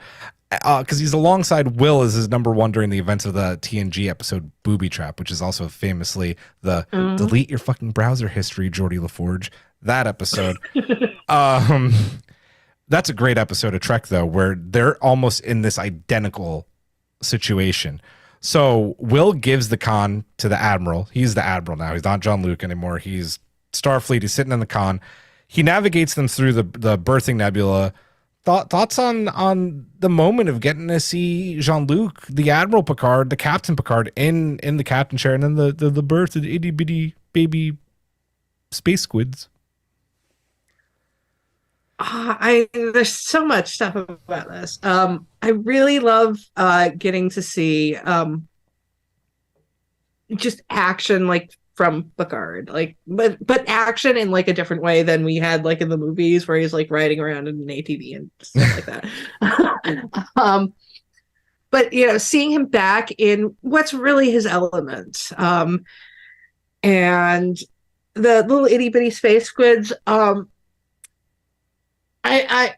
because he's alongside Will as his number one during the events of the TNG episode Booby Trap, which is also famously the delete your fucking browser history, Geordie LaForge, that episode. That's a great episode of Trek, though, where they're almost in this identical situation. So Will gives the con to the Admiral. He's the Admiral now. He's not Jean-Luc anymore. He's Starfleet. He's sitting in the con. He navigates them through the birthing nebula thoughts on the moment of getting to see Jean-Luc, the Admiral Picard, the Captain Picard in the captain chair, and then the birth of the itty bitty baby space squids. There's so much stuff about this. I really love getting to see just action like from Picard, like but action in like a different way than we had like in the movies where he's like riding around in an ATV and stuff like that. But you know, seeing him back in what's really his element, and the little itty bitty space squids. I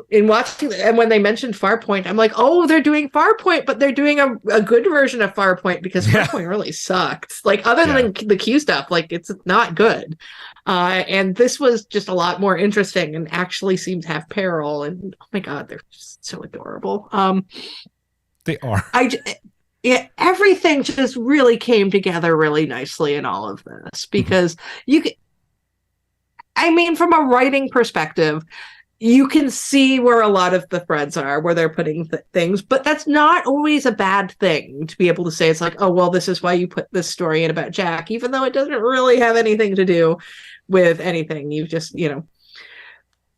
in watching and when they mentioned Farpoint, I'm like, oh, they're doing Farpoint, but they're doing a good version of Farpoint because Farpoint really sucked. Like other than the Q stuff, like it's not good. And this was just a lot more interesting and actually seemed to have peril. And oh my god, they're just so adorable. They are. Everything just really came together really nicely in all of this because I mean, from a writing perspective, you can see where a lot of the threads are, where they're putting things, but that's not always a bad thing to be able to say. It's like, oh, well, this is why you put this story in about Jack, even though it doesn't really have anything to do with anything. You just,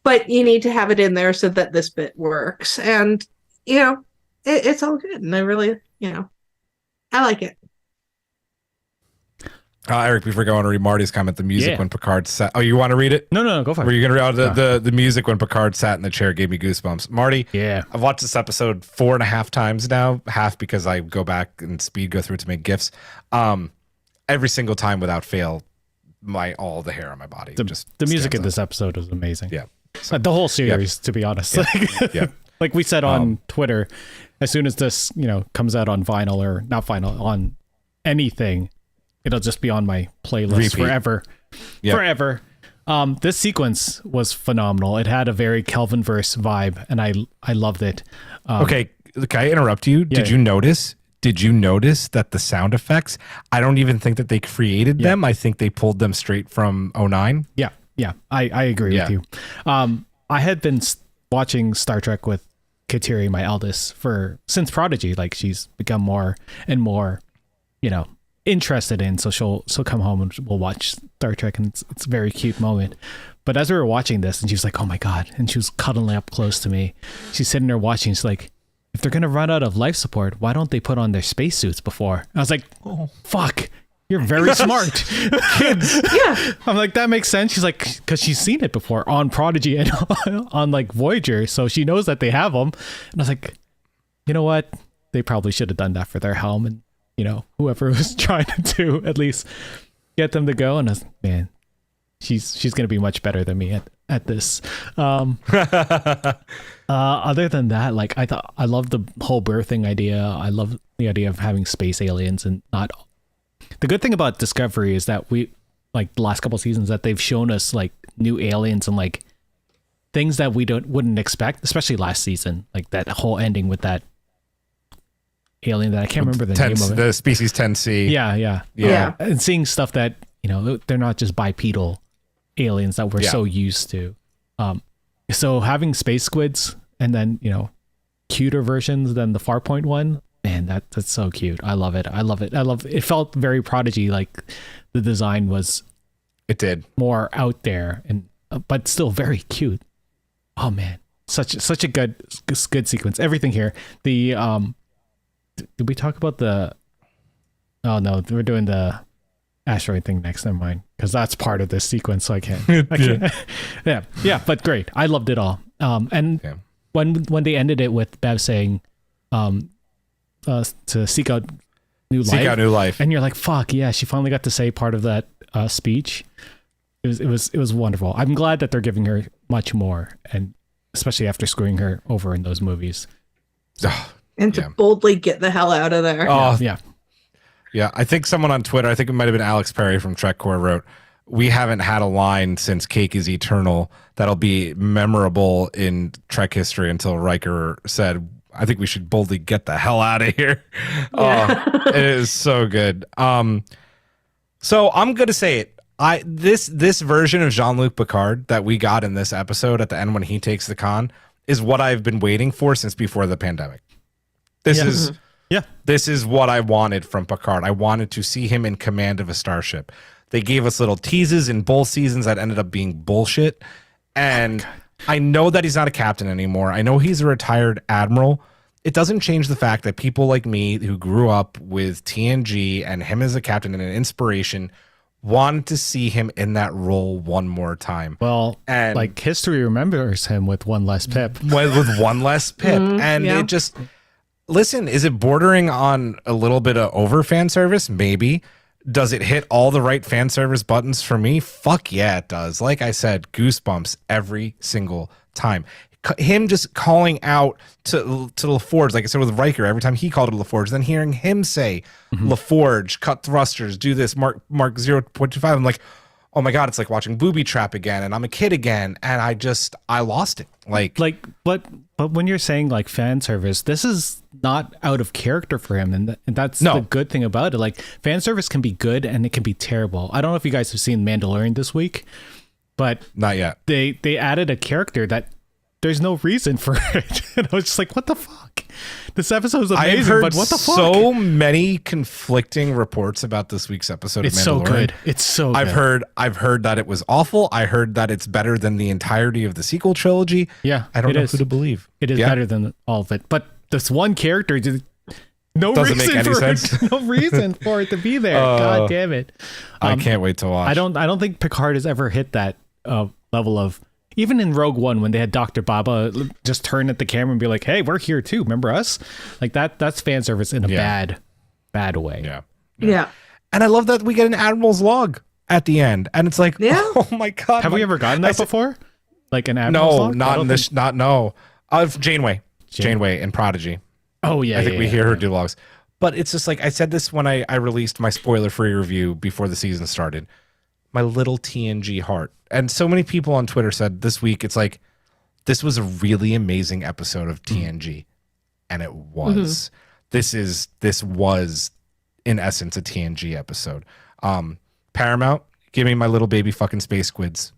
but you need to have it in there so that this bit works. And, it's all good. And I really, I like it. Eric, before going to read Marty's comment, the music when Picard sat. Oh, you want to read it? No, go for it. Were you going to read the music when Picard sat in the chair gave me goosebumps? Marty, I've watched this episode 4.5 times now, half because I go back and go through it to make GIFs. Every single time without fail, all the hair on my body. The music in this episode was amazing. Yeah. So, the whole series, to be honest. Yeah. Like we said on Twitter, as soon as this, comes out on vinyl or not vinyl, on anything, it'll just be on my playlist forever. Forever. This sequence was phenomenal. It had a very Kelvinverse vibe, and I loved it. Okay, can I interrupt you? Did you notice that the sound effects, I don't even think that they created them. I think they pulled them straight from 09. Yeah. I agree with you. I had been watching Star Trek with Kateri, my eldest, since Prodigy. Like she's become more and more, interested in, so she'll come home and we'll watch Star Trek, and it's a very cute moment. But as we were watching this, and she was like, oh my god, and she was cuddling up close to me, she's sitting there watching, she's like, if they're gonna run out of life support, why don't they put on their spacesuits before? And I was like, oh fuck, you're very smart. Kids. Yeah. I'm like, that makes sense. She's like, because she's seen it before on Prodigy and on like Voyager, so she knows that they have them. And I was like, you know what, they probably should have done that for their helm, and whoever was trying to at least get them to go. And I was, man, she's going to be much better than me at this. Other than that, like I love the whole birthing idea. I love the idea of having space aliens, and not. The good thing about Discovery is that we, like the last couple of seasons, that they've shown us like new aliens and like things that we wouldn't expect, especially last season, like that whole ending with that alien that I can't remember the name of it. The species 10C. Yeah. And seeing stuff that, they're not just bipedal aliens that we're so used to. So having space squids and then, cuter versions than the Farpoint one, man, that's so cute. I love it. It felt very Prodigy, like the design was more out there and but still very cute. Oh man, such a good sequence. Everything here. The did we talk about the... Oh no, we're doing the asteroid thing next. Never mind, because that's part of this sequence, so I can't. Yeah, but great. I loved it all. When they ended it with Bev saying, to seek out new life, and you're like, fuck yeah, she finally got to say part of that speech. It was wonderful. I'm glad that they're giving her much more, and especially after screwing her over in those movies. And to boldly get the hell out of there. Oh, yeah. Yeah, I think someone on Twitter, I think it might have been Alex Perry from Trek Core, wrote, we haven't had a line since Cake is Eternal that'll be memorable in Trek history until Riker said, I think we should boldly get the hell out of here. Yeah. It is so good. So I'm going to say it. This version of Jean-Luc Picard that we got in this episode at the end when he takes the con, is what I've been waiting for since before the pandemic. This is what I wanted from Picard. I wanted to see him in command of a starship. They gave us little teases in both seasons that ended up being bullshit. And I know that he's not a captain anymore. I know he's a retired admiral. It doesn't change the fact that people like me who grew up with TNG and him as a captain and an inspiration wanted to see him in that role one more time. Well, and like history remembers him with one less pip. With one less pip. And it just, listen, is it bordering on a little bit of over fan service? Maybe. Does it hit all the right fan service buttons for me? Fuck yeah, it does. Like I said, goosebumps every single time. Him just calling out to LaForge, like I said with Riker, every time he called it LaForge, then hearing him say, LaForge, cut thrusters, do this, mark 0.25. I'm like, oh my God, it's like watching Booby Trap again, and I'm a kid again, and I lost it. But when you're saying like fan service, this is not out of character for him, and that's the good thing about it. Like fan service can be good and it can be terrible. I don't know if you guys have seen Mandalorian this week, but not yet. They added a character that there's no reason for it. And I was just like, what the fuck? This episode is amazing, I've heard but what the fuck? So many conflicting reports about this week's episode of Mandalorian. It's so good. It's so good. I've heard that it was awful. I heard that it's better than the entirety of the sequel trilogy. Yeah, I don't know who to believe. It is better than all of it. But this one character doesn't make any sense. No reason for it to be there. God damn it. I can't wait to watch. I don't think Picard has ever hit that level of, even in Rogue One, when they had Dr. Baba just turn at the camera and be like, hey, we're here too. Remember us? Like that's fan service in a bad way. Yeah. And I love that we get an Admiral's log at the end. And it's like, oh my God. Have we ever gotten that before? Like an Admiral's log? Not in this, of Janeway in Prodigy. Oh yeah. I think we hear her do logs. But it's just like, I said this when I released my spoiler-free review before the season started. My little TNG heart. And so many people on Twitter said this week, it's like, this was a really amazing episode of TNG. And it was. This was, in essence, a TNG episode. Paramount, give me my little baby fucking space squids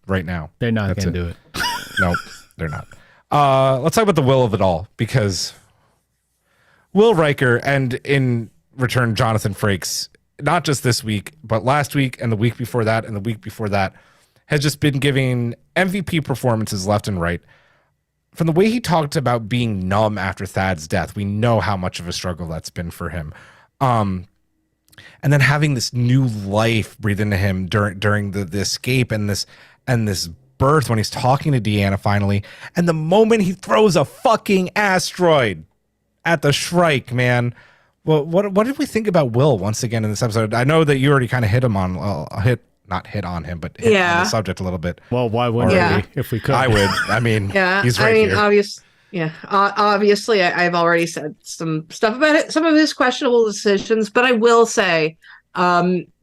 right now. They're not going to do it. No, they're not. Let's talk about the will of it all, because Will Riker and in return Jonathan Frakes, not just this week, but last week and the week before that and the week before that, has just been giving MVP performances left and right. From the way he talked about being numb after Thad's death, we know how much of a struggle that's been for him. And then having this new life breathed into him during the escape and this birth when he's talking to Deanna finally. And the moment he throws a fucking asteroid at the Shrike, man. Well, what did we think about Will once again in this episode? I know that you already kind of hit him on not hit on him, but hit on the subject a little bit. Well, why wouldn't we if we could? I would. I mean, he's right here. Obviously, I've already said some stuff about it, some of his questionable decisions, but I will say,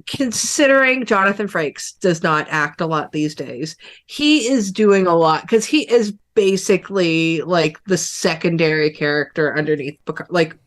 considering Jonathan Frakes does not act a lot these days, he is doing a lot because he is basically like the secondary character underneath Picard. Like,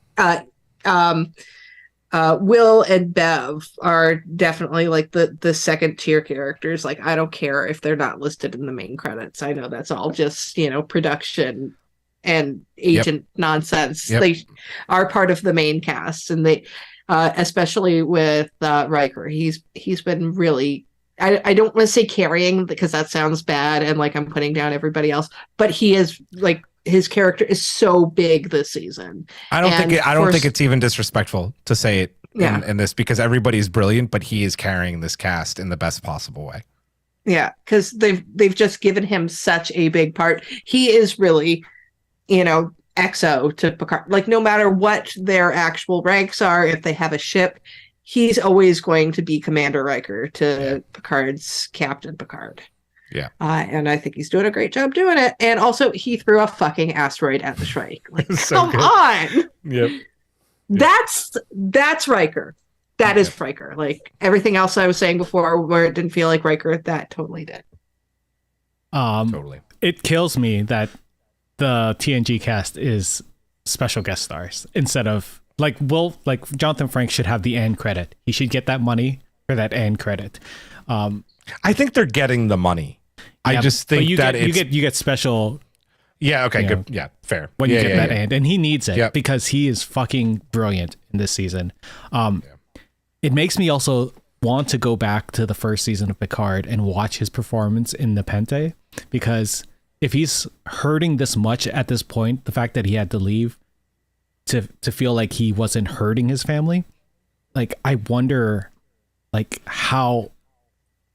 Will and Bev are definitely like the second tier characters. Like, I don't care if they're not listed in the main credits. I know that's all just, production and agent nonsense. They are part of the main cast, and they especially with Riker, he's been really, I don't want to say carrying because that sounds bad and like I'm putting down everybody else, but he is like, his character is so big this season. I don't think it's even disrespectful to say it in this, because everybody's brilliant, but he is carrying this cast in the best possible way. Yeah, because they've just given him such a big part. He is really, XO to Picard. Like, no matter what their actual ranks are, if they have a ship, he's always going to be Commander Riker to Picard's Captain Picard. Yeah. And I think he's doing a great job doing it. And also, he threw a fucking asteroid at the Shrike. Like, come on. Yep. That's Riker. That is Riker. Like, everything else I was saying before where it didn't feel like Riker, that totally did. Totally. It kills me that the TNG cast is special guest stars instead of Jonathan Frakes should have the end credit. He should get that money for that end credit. I think they're getting the money. I just think you get special Yeah. Okay. You Good. know, Yeah. Fair. when you Yeah, get yeah, that yeah. and he needs it Yep. because he is fucking brilliant in this season. It makes me also want to go back to the first season of Picard and watch his performance in Nepenthe, because if he's hurting this much at this point, the fact that he had to leave to feel like he wasn't hurting his family, like I wonder like how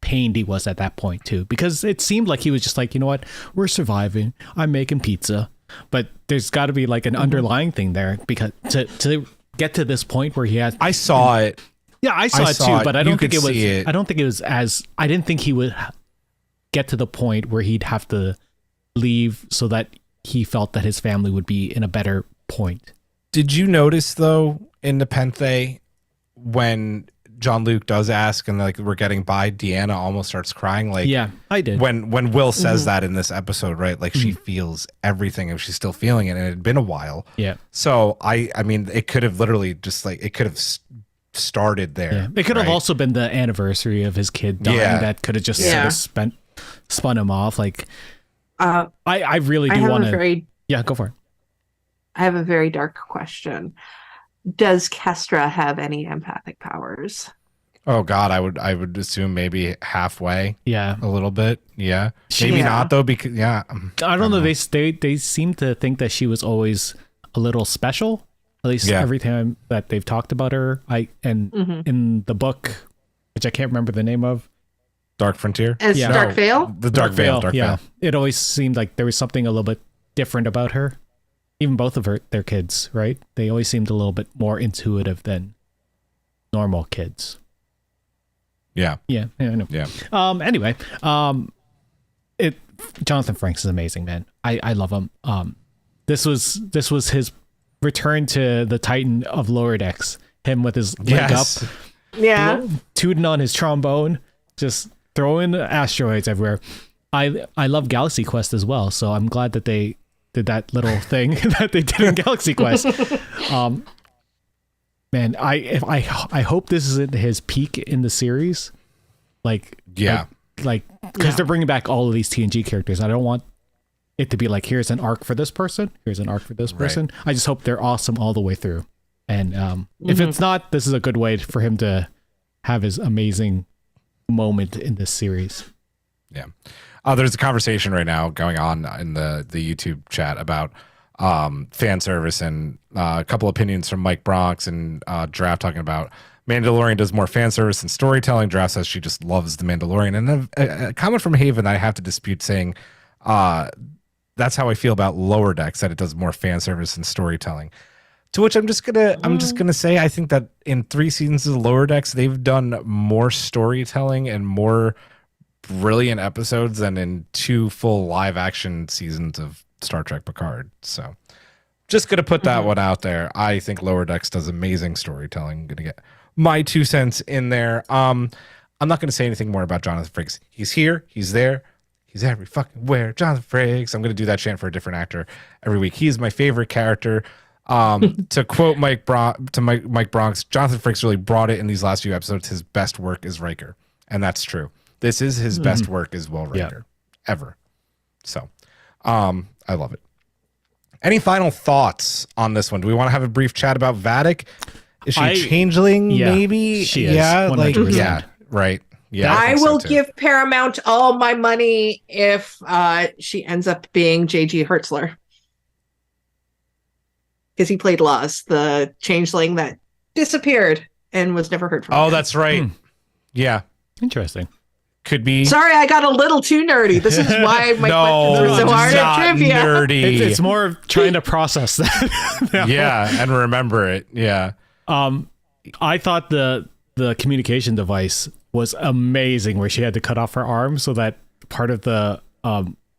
pained he was at that point too, because it seemed like he was just like, you know what, we're surviving, I'm making pizza, but there's got to be like an underlying thing there, because to get to this point where he has I saw it. yeah, I saw it too, but I You don't think could it was. see it. I don't think it was as. I didn't think he would get to the point where he'd have to leave so that he felt that his family would be in a better point. Did you notice though in Nepenthe when Jean-Luc does ask and like we're getting by, Deanna almost starts crying. Like Yeah, I did. when Will says that in this episode, right? Like she feels everything and she's still feeling it, and it had been a while. Yeah. So I mean, it could have literally just like it could have started there. Yeah. It could have right? also been the anniversary of his kid dying Yeah. that could have just Yeah. sort of spun him off. Like Uh, I really I do have want a to. very Yeah, go for it. I have a very dark question. Does Kestra have any empathic powers? Oh God, I would assume maybe halfway, Yeah. a little bit. Yeah, maybe Yeah. not though, because I don't know. They seem to think that she was always a little special. At least Yeah. every time that they've talked about her. In the book, which I can't remember the name of, Dark Frontier. As Yeah. Dark No, Veil? The Dark Veil. Dark yeah, Veil. it always seemed like there was something a little bit different about her. Even both of their kids, right? They always seemed a little bit more intuitive than normal kids. Yeah. Yeah, I know. Yeah. Anyway, Jonathan Frakes is amazing, man. I love him. This was his return to the Titan of Lower Decks. Him with his leg Yes. up, Yeah. tooting on his trombone, just throwing asteroids everywhere. I love Galaxy Quest as well, so I'm glad that they did that little thing that they did in Galaxy Quest. Man, I hope this isn't his peak in the series. Like, Yeah. like because they're bringing back all of these TNG characters. I don't want it to be like, here's an arc for this person, here's an arc for this person. I just hope they're awesome all the way through. And if it's not, this is a good way for him to have his amazing moment in this series. Yeah. There's a conversation right now going on in the YouTube chat about fan service and a couple opinions from Mike Bronx and Draft talking about Mandalorian does more fan service than storytelling. Draft says she just loves the Mandalorian. And then a comment from Haven that I have to dispute, saying that's how I feel about Lower Decks, that it does more fan service than storytelling. To which I'm just gonna say I think that in 3 seasons of Lower Decks, they've done more storytelling and more brilliant episodes than in 2 full live action seasons of Star Trek Picard. So just gonna put that one out there. I think Lower Decks does amazing storytelling. I'm gonna get my 2 cents in there. I'm not gonna say anything more about Jonathan Frakes. He's here, he's there, he's every fucking where. Jonathan Frakes. I'm gonna do that chant for a different actor every week. He's my favorite character. To quote Mike Bronx, Jonathan Frakes really brought it in these last few episodes. His best work is Riker, and that's true. This is his best work as well, Riker, ever. So, I love it. Any final thoughts on this one? Do we want to have a brief chat about Vadic? Is she a changeling? Yeah, maybe. she is, Yeah, like 100%. yeah, right. Yeah, I think so will too. give Paramount all my money if she ends up being J.G. Hertzler. Because he played Laws, the changeling that disappeared and was never heard from. Oh, again. that's right. Yeah, Interesting. could be. Sorry, I got a little too nerdy. This is why my questions are so hard not at trivia. nerdy. It's more of trying to process that. Yeah, and remember it. Yeah. I thought the communication device was amazing, where she had to cut off her arm so that part of the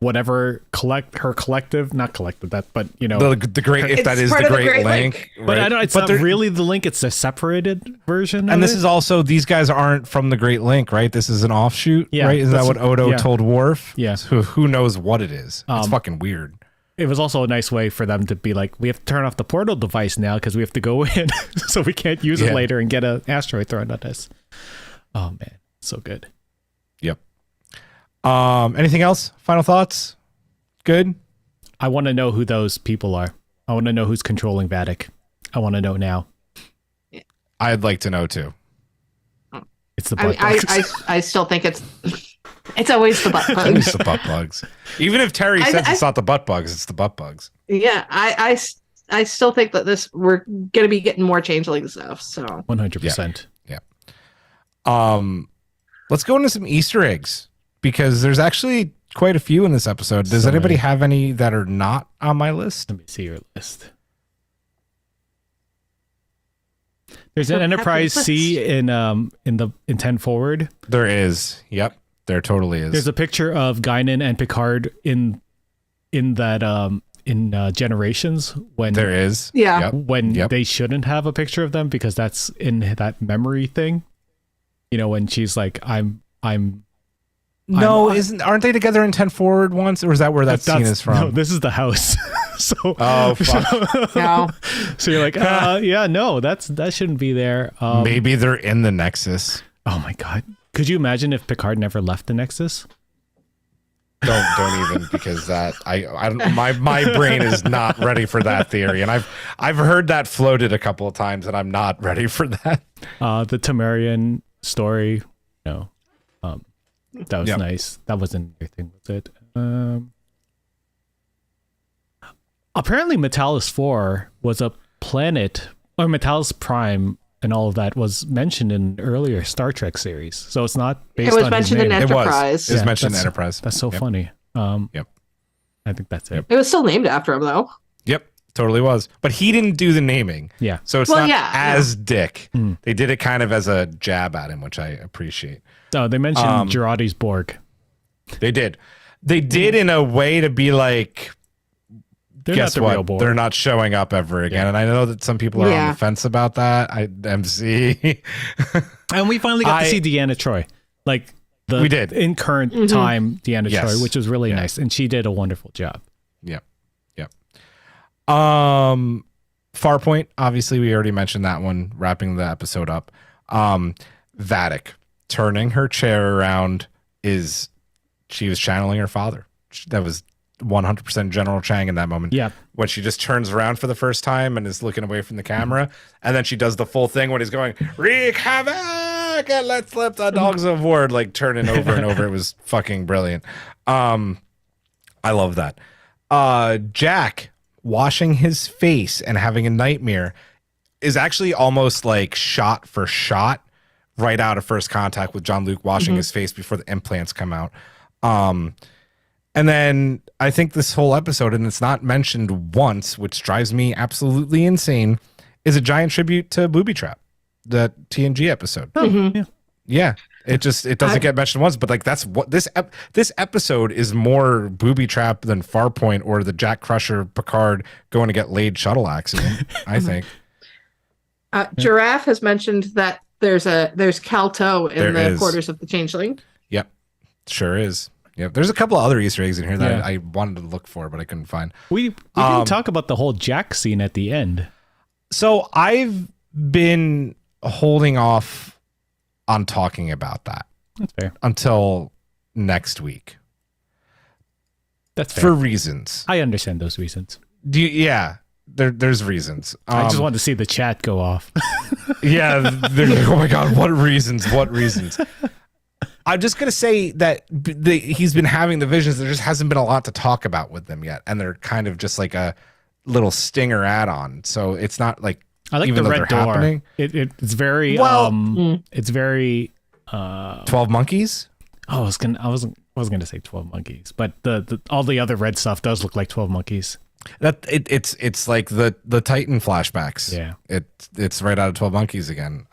whatever collective, not collective, that, but you know, The great, if It's that is part the of the Great Great Link. Link. but I right? know it's But not they're- really the link; it's a separated version. And of this it. is also, these guys aren't from the Great Link, right? This is an offshoot, Yeah, right? Is that that's- what Odo yeah. told Worf? Yeah. So who knows what it is? It's fucking weird. It was also a nice way for them to be like, we have to turn off the portal device now because we have to go in, so we can't use it Yeah. later and get an asteroid thrown at us. Oh man, so good. Yep. Anything else? Final thoughts? Good? I want to know who those people are. I want to know who's controlling Vadic. I want to know now. I'd like to know too. It's the butt plugs. I still think it's always the butt plugs. It's the butt plugs. Even if Terry says it's not the butt bugs, it's the butt bugs. Yeah, I still think that we're gonna be getting more changeling stuff. So 100%. Yeah. Let's go into some Easter eggs because there's actually quite a few in this episode. Does anybody have any that are not on my list? Let me see your list. There's an Enterprise C in 10 forward. There is. Yep. There totally is. There's a picture of Guinan and Picard in that Generations when there is. Yeah. Yep. When they shouldn't have a picture of them because that's in that memory thing. You know, when she's like, aren't they together in 10 forward once, or is that where that scene is from? No, this is the house. So fuck. No. So you're like, no, that shouldn't be there. Maybe they're in the Nexus. Oh my god. Could you imagine if Picard never left the Nexus? Don't even, because that my brain is not ready for that theory, and I've heard that floated a couple of times, and I'm not ready for that. The Tamarian story, that was nice. That wasn't anything, was it? Apparently, Metalis 4 was a planet, or Metalis Prime, and all of that was mentioned in earlier Star Trek series. So it's not based on his name. It was mentioned in Enterprise. It was mentioned in Enterprise. That's so funny. Yep. I think that's it. It was still named after him, though. Yep, totally was. But he didn't do the naming. Yeah. So it's not as Dick. They did it kind of as a jab at him, which I appreciate. Oh, they mentioned Girardi's Borg. They did. They did in a way to be like, they're guess not the what? real Borg. They're not showing up ever again. And I know that some people are on the fence about that. MC. And we finally got to see Deanna Troi. Like we did in current time Deanna Troi, which was really nice. And she did a wonderful job. Yep. Farpoint, obviously we already mentioned that one, wrapping the episode up. Vadic turning her chair around she was channeling her father. That was 100% General Chang in that moment. Yeah. When she just turns around for the first time and is looking away from the camera, and then she does the full thing when he's going, wreak havoc and let's slip the dogs of war, like turning over and over. It was fucking brilliant. I love that. Jack washing his face and having a nightmare is actually almost like shot for shot right out of First Contact with Jean-Luc washing his face before the implants come out. And then I think this whole episode, and it's not mentioned once, which drives me absolutely insane, is a giant tribute to Booby Trap, the TNG episode. Yeah. It doesn't get mentioned once, but like that's what this episode is more Booby Trap than Farpoint or the Jack Crusher Picard going to get laid shuttle accident, I think. Giraffe has mentioned that there's Calto in the quarters of the Changeling. Yep. Sure is. Yeah, there's a couple of other Easter eggs in here that I wanted to look for, but I couldn't find. We didn't talk about the whole Jack scene at the end. So I've been holding off on talking about that. That's fair. Until next week. That's fair. For reasons. I understand those reasons. There's reasons. I just wanted to see the chat go off. Yeah, they're like, oh my God, what reasons? What reasons? I'm just going to say that he's been having the visions. There just hasn't been a lot to talk about with them yet. And they're kind of just like a little stinger add-on. So it's not like, I like even the though red they're door. happening. It's very, it's very, 12 Monkeys? Oh, I wasn't going to say 12 Monkeys, but the all the other red stuff does look like 12 Monkeys. It's like the Titan flashbacks. Yeah. It's right out of 12 Monkeys again.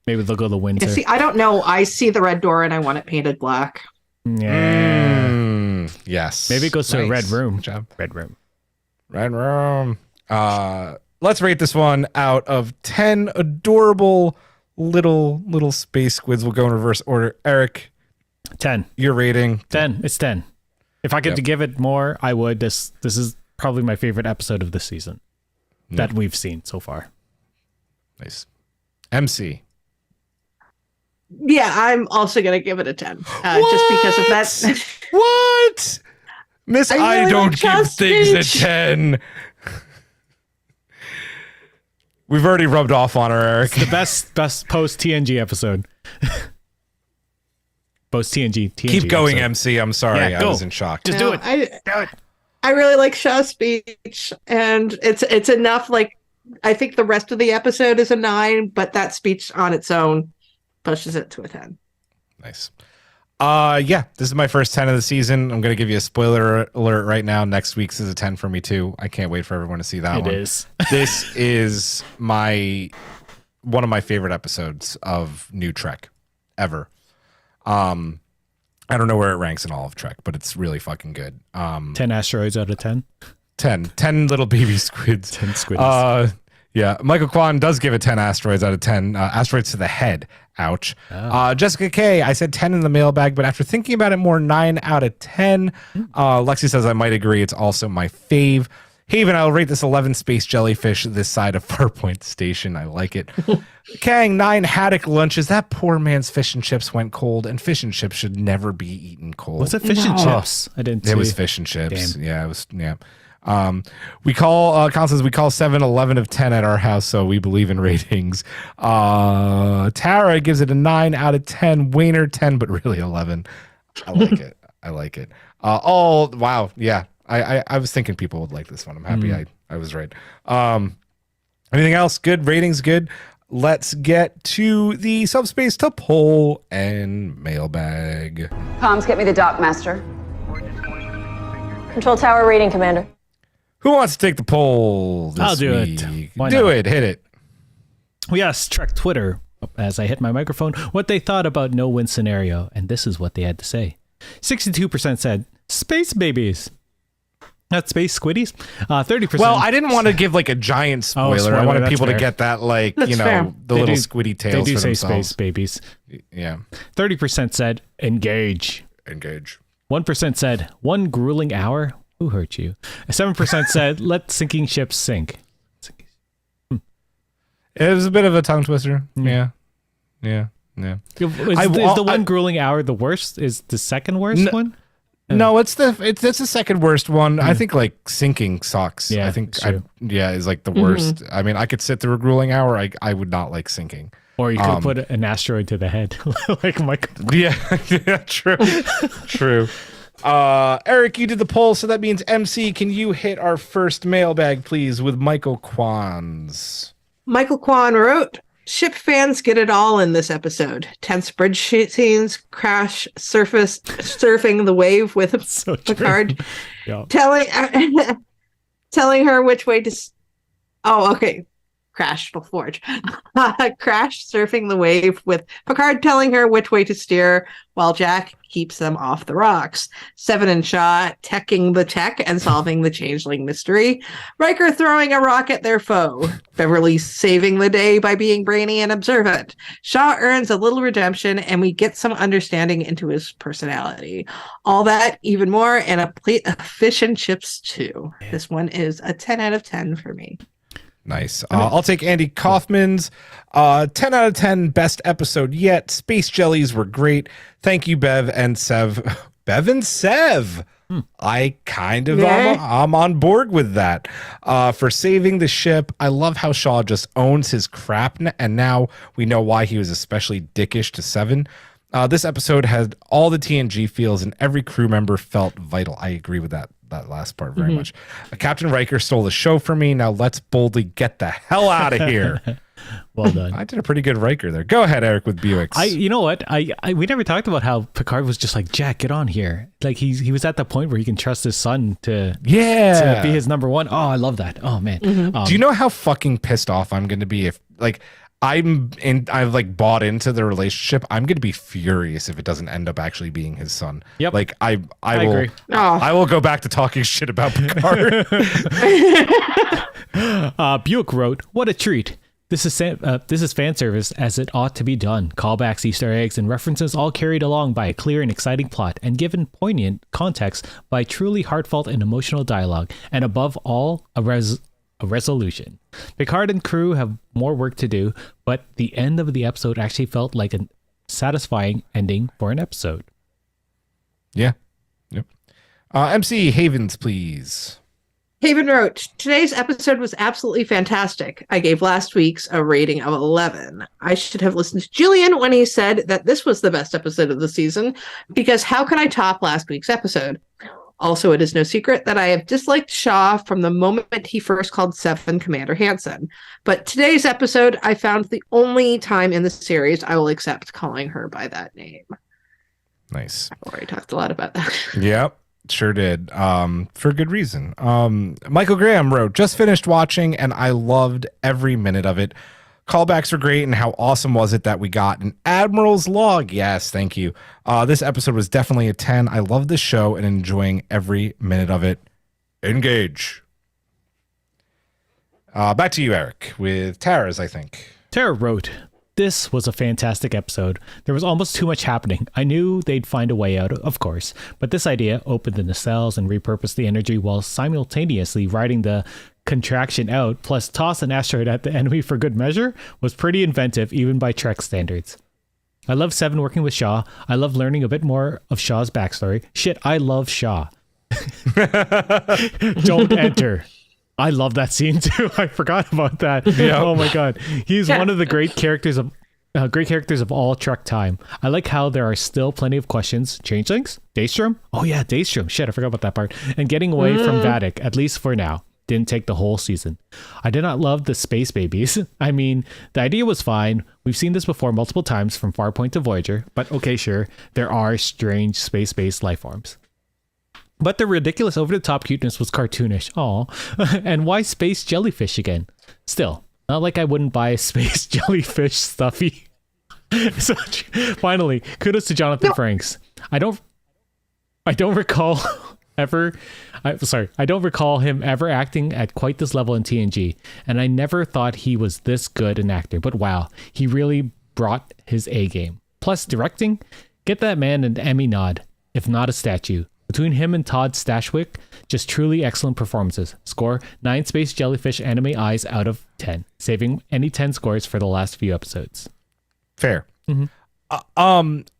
Maybe they'll go the winter. See, I don't know. I see the red door and I want it painted black. Yeah. Yes. Maybe it goes to a red room. Good job. Red room. Red room. Let's rate this one out of 10 adorable little space squids. We'll go in reverse order. Eric, 10. Your rating? 10. It's 10. If I could give it more, I would. This is probably my favorite episode of the season that we've seen so far. Nice. MC. Yeah, I'm also going to give it a 10. Just because of that. What? Miss, I I really don't like give Shaw's things a speech. 10. We've already rubbed off on her, Eric. The best post TNG episode. Post TNG. Keep going, episode. MC. I'm sorry. Yeah, I go. was in shock. Just do it. I really like Shaw's speech, and it's enough. Like, I think the rest of the episode is a 9, but that speech on its own pushes it to a 10. Nice. Yeah, this is my first 10 of the season. I'm going to give you a spoiler alert right now. Next week's is a 10 for me too. I can't wait for everyone to see that one. It is. This is one of my favorite episodes of New Trek ever. I don't know where it ranks in all of Trek, but it's really fucking good. 10 asteroids out of 10. 10 little baby squids. 10 squids. Yeah, Michael Kwan does give it 10 asteroids out of 10. Asteroids to the head. Ouch. Jessica K, I said 10 in the mailbag, but after thinking about it more, 9 out of 10. Lexi says I might agree. It's also my fave. Haven, I'll rate this 11 space jellyfish this side of Farpoint Station. I like it. Kang, 9 haddock lunches. That poor man's fish and chips went cold, and fish and chips should never be eaten cold. Was it fish and chips? I didn't see. It was fish and chips. Damn. Yeah, it was. Yeah. We call Constance. We call 7 11 of 10 at our house, so we believe in ratings. Tara gives it a 9 out of 10. Wayner 10, but really 11. I like it. I like it. Wow. Yeah. I was thinking people would like this one. I'm happy I was right. Anything else? Good. Ratings good. Let's get to the subspace to poll and mailbag. Comms, get me the dock master. Control tower reading, Commander. Who wants to take the poll this I'll do week? it. Why Do not? it. Hit it. We asked Trek Twitter, as I hit my microphone, what they thought about no-win scenario, and this is what they had to say. 62% said, space babies. Not space squiddies. 30%. Well, I didn't want to give like a giant spoiler. spoiler, I wanted that's people fair. to get that, like, That's you know, fair. the They little do- squiddy They tails do for say themselves. space babies. Yeah. 30% said, engage. Engage. 1% said, 1 grueling hour. Who hurt you? 7% said, let sinking ships sink. It was a bit of a tongue twister. Yeah. Is the 1 grueling hour the worst? Is the second worst one? No, it's the second worst one. I think like sinking sucks. Yeah, I think it's true. is like the worst. I mean, I could sit through a grueling hour. I would not like sinking. Or you could put an asteroid to the head, like Michael. Yeah, yeah, true, true. Eric, you did the poll, so that means MC. Can you hit our first mailbag, please, with Michael Kwan's? Michael Kwan wrote, ship fans get it all in this episode. Tense bridge scenes, crash surfing the wave with So true. Picard, Yeah. telling her which way to... Crash Forge. Crash surfing the wave with Picard telling her which way to steer while Jack keeps them off the rocks. Seven and Shaw teching the tech and solving the changeling mystery. Riker throwing a rock at their foe. Beverly saving the day by being brainy and observant. Shaw earns a little redemption and we get some understanding into his personality. All that, even more, and a plate of fish and chips too. This one is a 10 out of 10 for me. Nice. I'll take Andy Kaufman's 10 out of 10 best episode yet. Space jellies were great. Thank you, Bev and Sev. Bev and Sev. I kind of I'm on board with that. For saving the ship. I love how Shaw just owns his crap, and now we know why he was especially dickish to Seven. This episode had all the TNG feels, and every crew member felt vital. I agree with that last part very much. Captain Riker stole the show for me. Now let's boldly get the hell out of here. Well done. I did a pretty good Riker there. Go ahead, Eric, with Buicks. You know what? We never talked about how Picard was just like, Jack, get on here. Like he was at the point where he can trust his son to be his number one. Oh, I love that. Oh man. Do you know how fucking pissed off I'm going to be if like I've like bought into the relationship? I'm going to be furious if it doesn't end up actually being his son. Yep. Like I will agree. I will go back to talking shit about Picard. Buick wrote, "What a treat! This is fan service as it ought to be done. Callbacks, Easter eggs, and references all carried along by a clear and exciting plot, and given poignant context by truly heartfelt and emotional dialogue, and above all, a resolution. Picard and crew have more work to do, but the end of the episode actually felt like a satisfying ending for an episode." Yeah. Yep. MC Havens, please. Haven wrote, today's episode was absolutely fantastic. I gave last week's a rating of 11. I should have listened to Julian when he said that this was the best episode of the season, because how can I top last week's episode? Also, it is no secret that I have disliked Shaw from the moment he first called Seven Commander Hansen. But today's episode, I found the only time in the series I will accept calling her by that name. Nice. I already talked a lot about that. Yep. Sure did. For good reason. Michael Graham wrote, just finished watching and I loved every minute of it. Callbacks were great, and how awesome was it that we got an Admiral's Log? Yes, thank you. This episode was definitely a 10. I love this show and enjoying every minute of it. Engage. Back to you, Eric, with Tara's, I think. Tara wrote, this was a fantastic episode. There was almost too much happening. I knew they'd find a way out, of course, but this idea, open the nacelles and repurpose the energy while simultaneously riding the contraction out, plus toss an asteroid at the enemy for good measure, was pretty inventive even by Trek standards. I love Seven working with Shaw. I love learning a bit more of Shaw's backstory. Shit, I love Shaw. Don't enter. I love that scene too. I forgot about that. Yep. Oh my god, he's one of the great characters of all Trek time. I like how there are still plenty of questions. Changelings, Daystrom. Oh yeah, Daystrom. Shit, I forgot about that part. And getting away from Vadic, at least for now. Didn't take the whole season. I did not love the space babies. I mean, the idea was fine. We've seen this before multiple times from Farpoint to Voyager, but okay, sure, there are strange space-based life forms. But the ridiculous over-the-top cuteness was cartoonish. Aw. And why space jellyfish again? Still, not like I wouldn't buy a space jellyfish stuffy. So, finally, kudos to Jonathan Frakes. I don't recall him ever acting at quite this level in TNG, and I never thought he was this good an actor, but wow, he really brought his A game. Plus directing, get that man an Emmy nod, if not a statue. Between him and Todd Stashwick, just truly excellent performances. Score 9 space jellyfish anime eyes out of 10, saving any 10 scores for the last few episodes. Fair. Mm-hmm.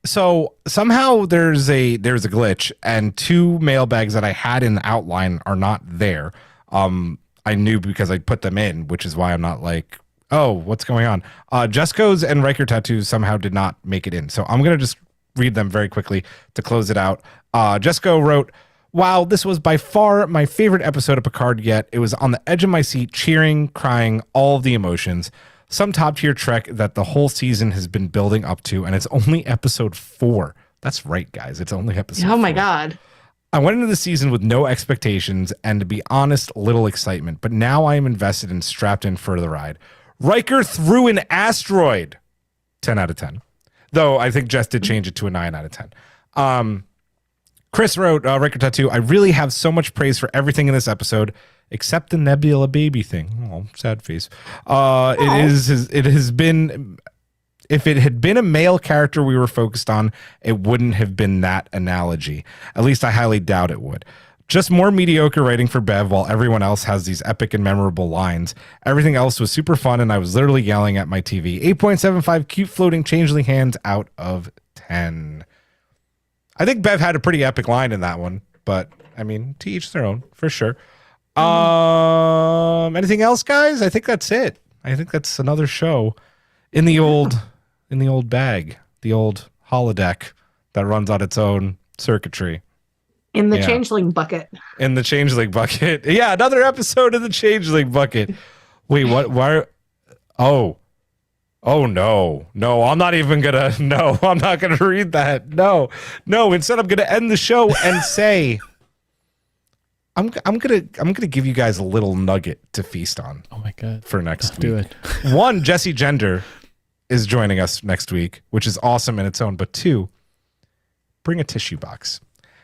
So somehow there's a glitch, and 2 mailbags that I had in the outline are not there. I knew because I put them in, which is why I'm not like, oh, what's going on? Jesco's and Riker tattoos somehow did not make it in. So I'm going to just read them very quickly to close it out. Jesco wrote, wow, this was by far my favorite episode of Picard yet. It was on the edge of my seat, cheering, crying, all of the emotions. Some top tier Trek that the whole season has been building up to, and it's only episode 4. That's right, guys. It's only episode 4. Oh my God. I went into the season with no expectations and, to be honest, little excitement, but now I am invested and strapped in for the ride. Riker threw an asteroid. 10 out of 10. Though I think Jess did change it to a 9 out of 10. Chris wrote, Riker Tattoo, I really have so much praise for everything in this episode, except the Nebula baby thing. Oh, sad face. It has been, if it had been a male character we were focused on, it wouldn't have been that analogy. At least I highly doubt it would. Just more mediocre writing for Bev while everyone else has these epic and memorable lines. Everything else was super fun, and I was literally yelling at my TV. 8.75 cute floating changeling hands out of 10. I think Bev had a pretty epic line in that one, but I mean, to each their own, for sure. Anything else, guys? I think that's it. I think that's another show in the old bag, the old holodeck that runs on its own circuitry. In the changeling bucket. In the changeling bucket. Yeah, another episode of the changeling bucket. Wait, what? Why? Oh no. I'm not even gonna. No, I'm not gonna read that. No. Instead, I'm gonna end the show and say, I'm gonna give you guys a little nugget to feast on. Oh my God! For next week. Do it. 1, Jesse Gender is joining us next week, which is awesome in its own. But 2, bring a tissue box.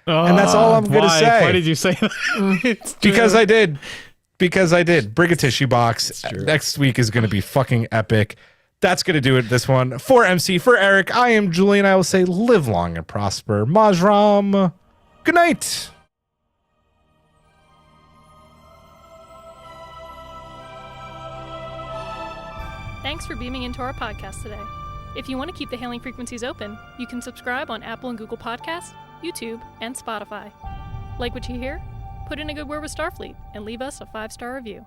And that's all I'm going to say. Why did you say that? Because I did. Bring a tissue box. Next week is going to be fucking epic. That's going to do it this one. For MC, for Eric, I am Julian. I will say live long and prosper. Majram. Good night. Thanks for beaming into our podcast today. If you want to keep the hailing frequencies open, you can subscribe on Apple and Google Podcasts, YouTube, and Spotify. Like what you hear? Put in a good word with Starfleet and leave us a 5-star review.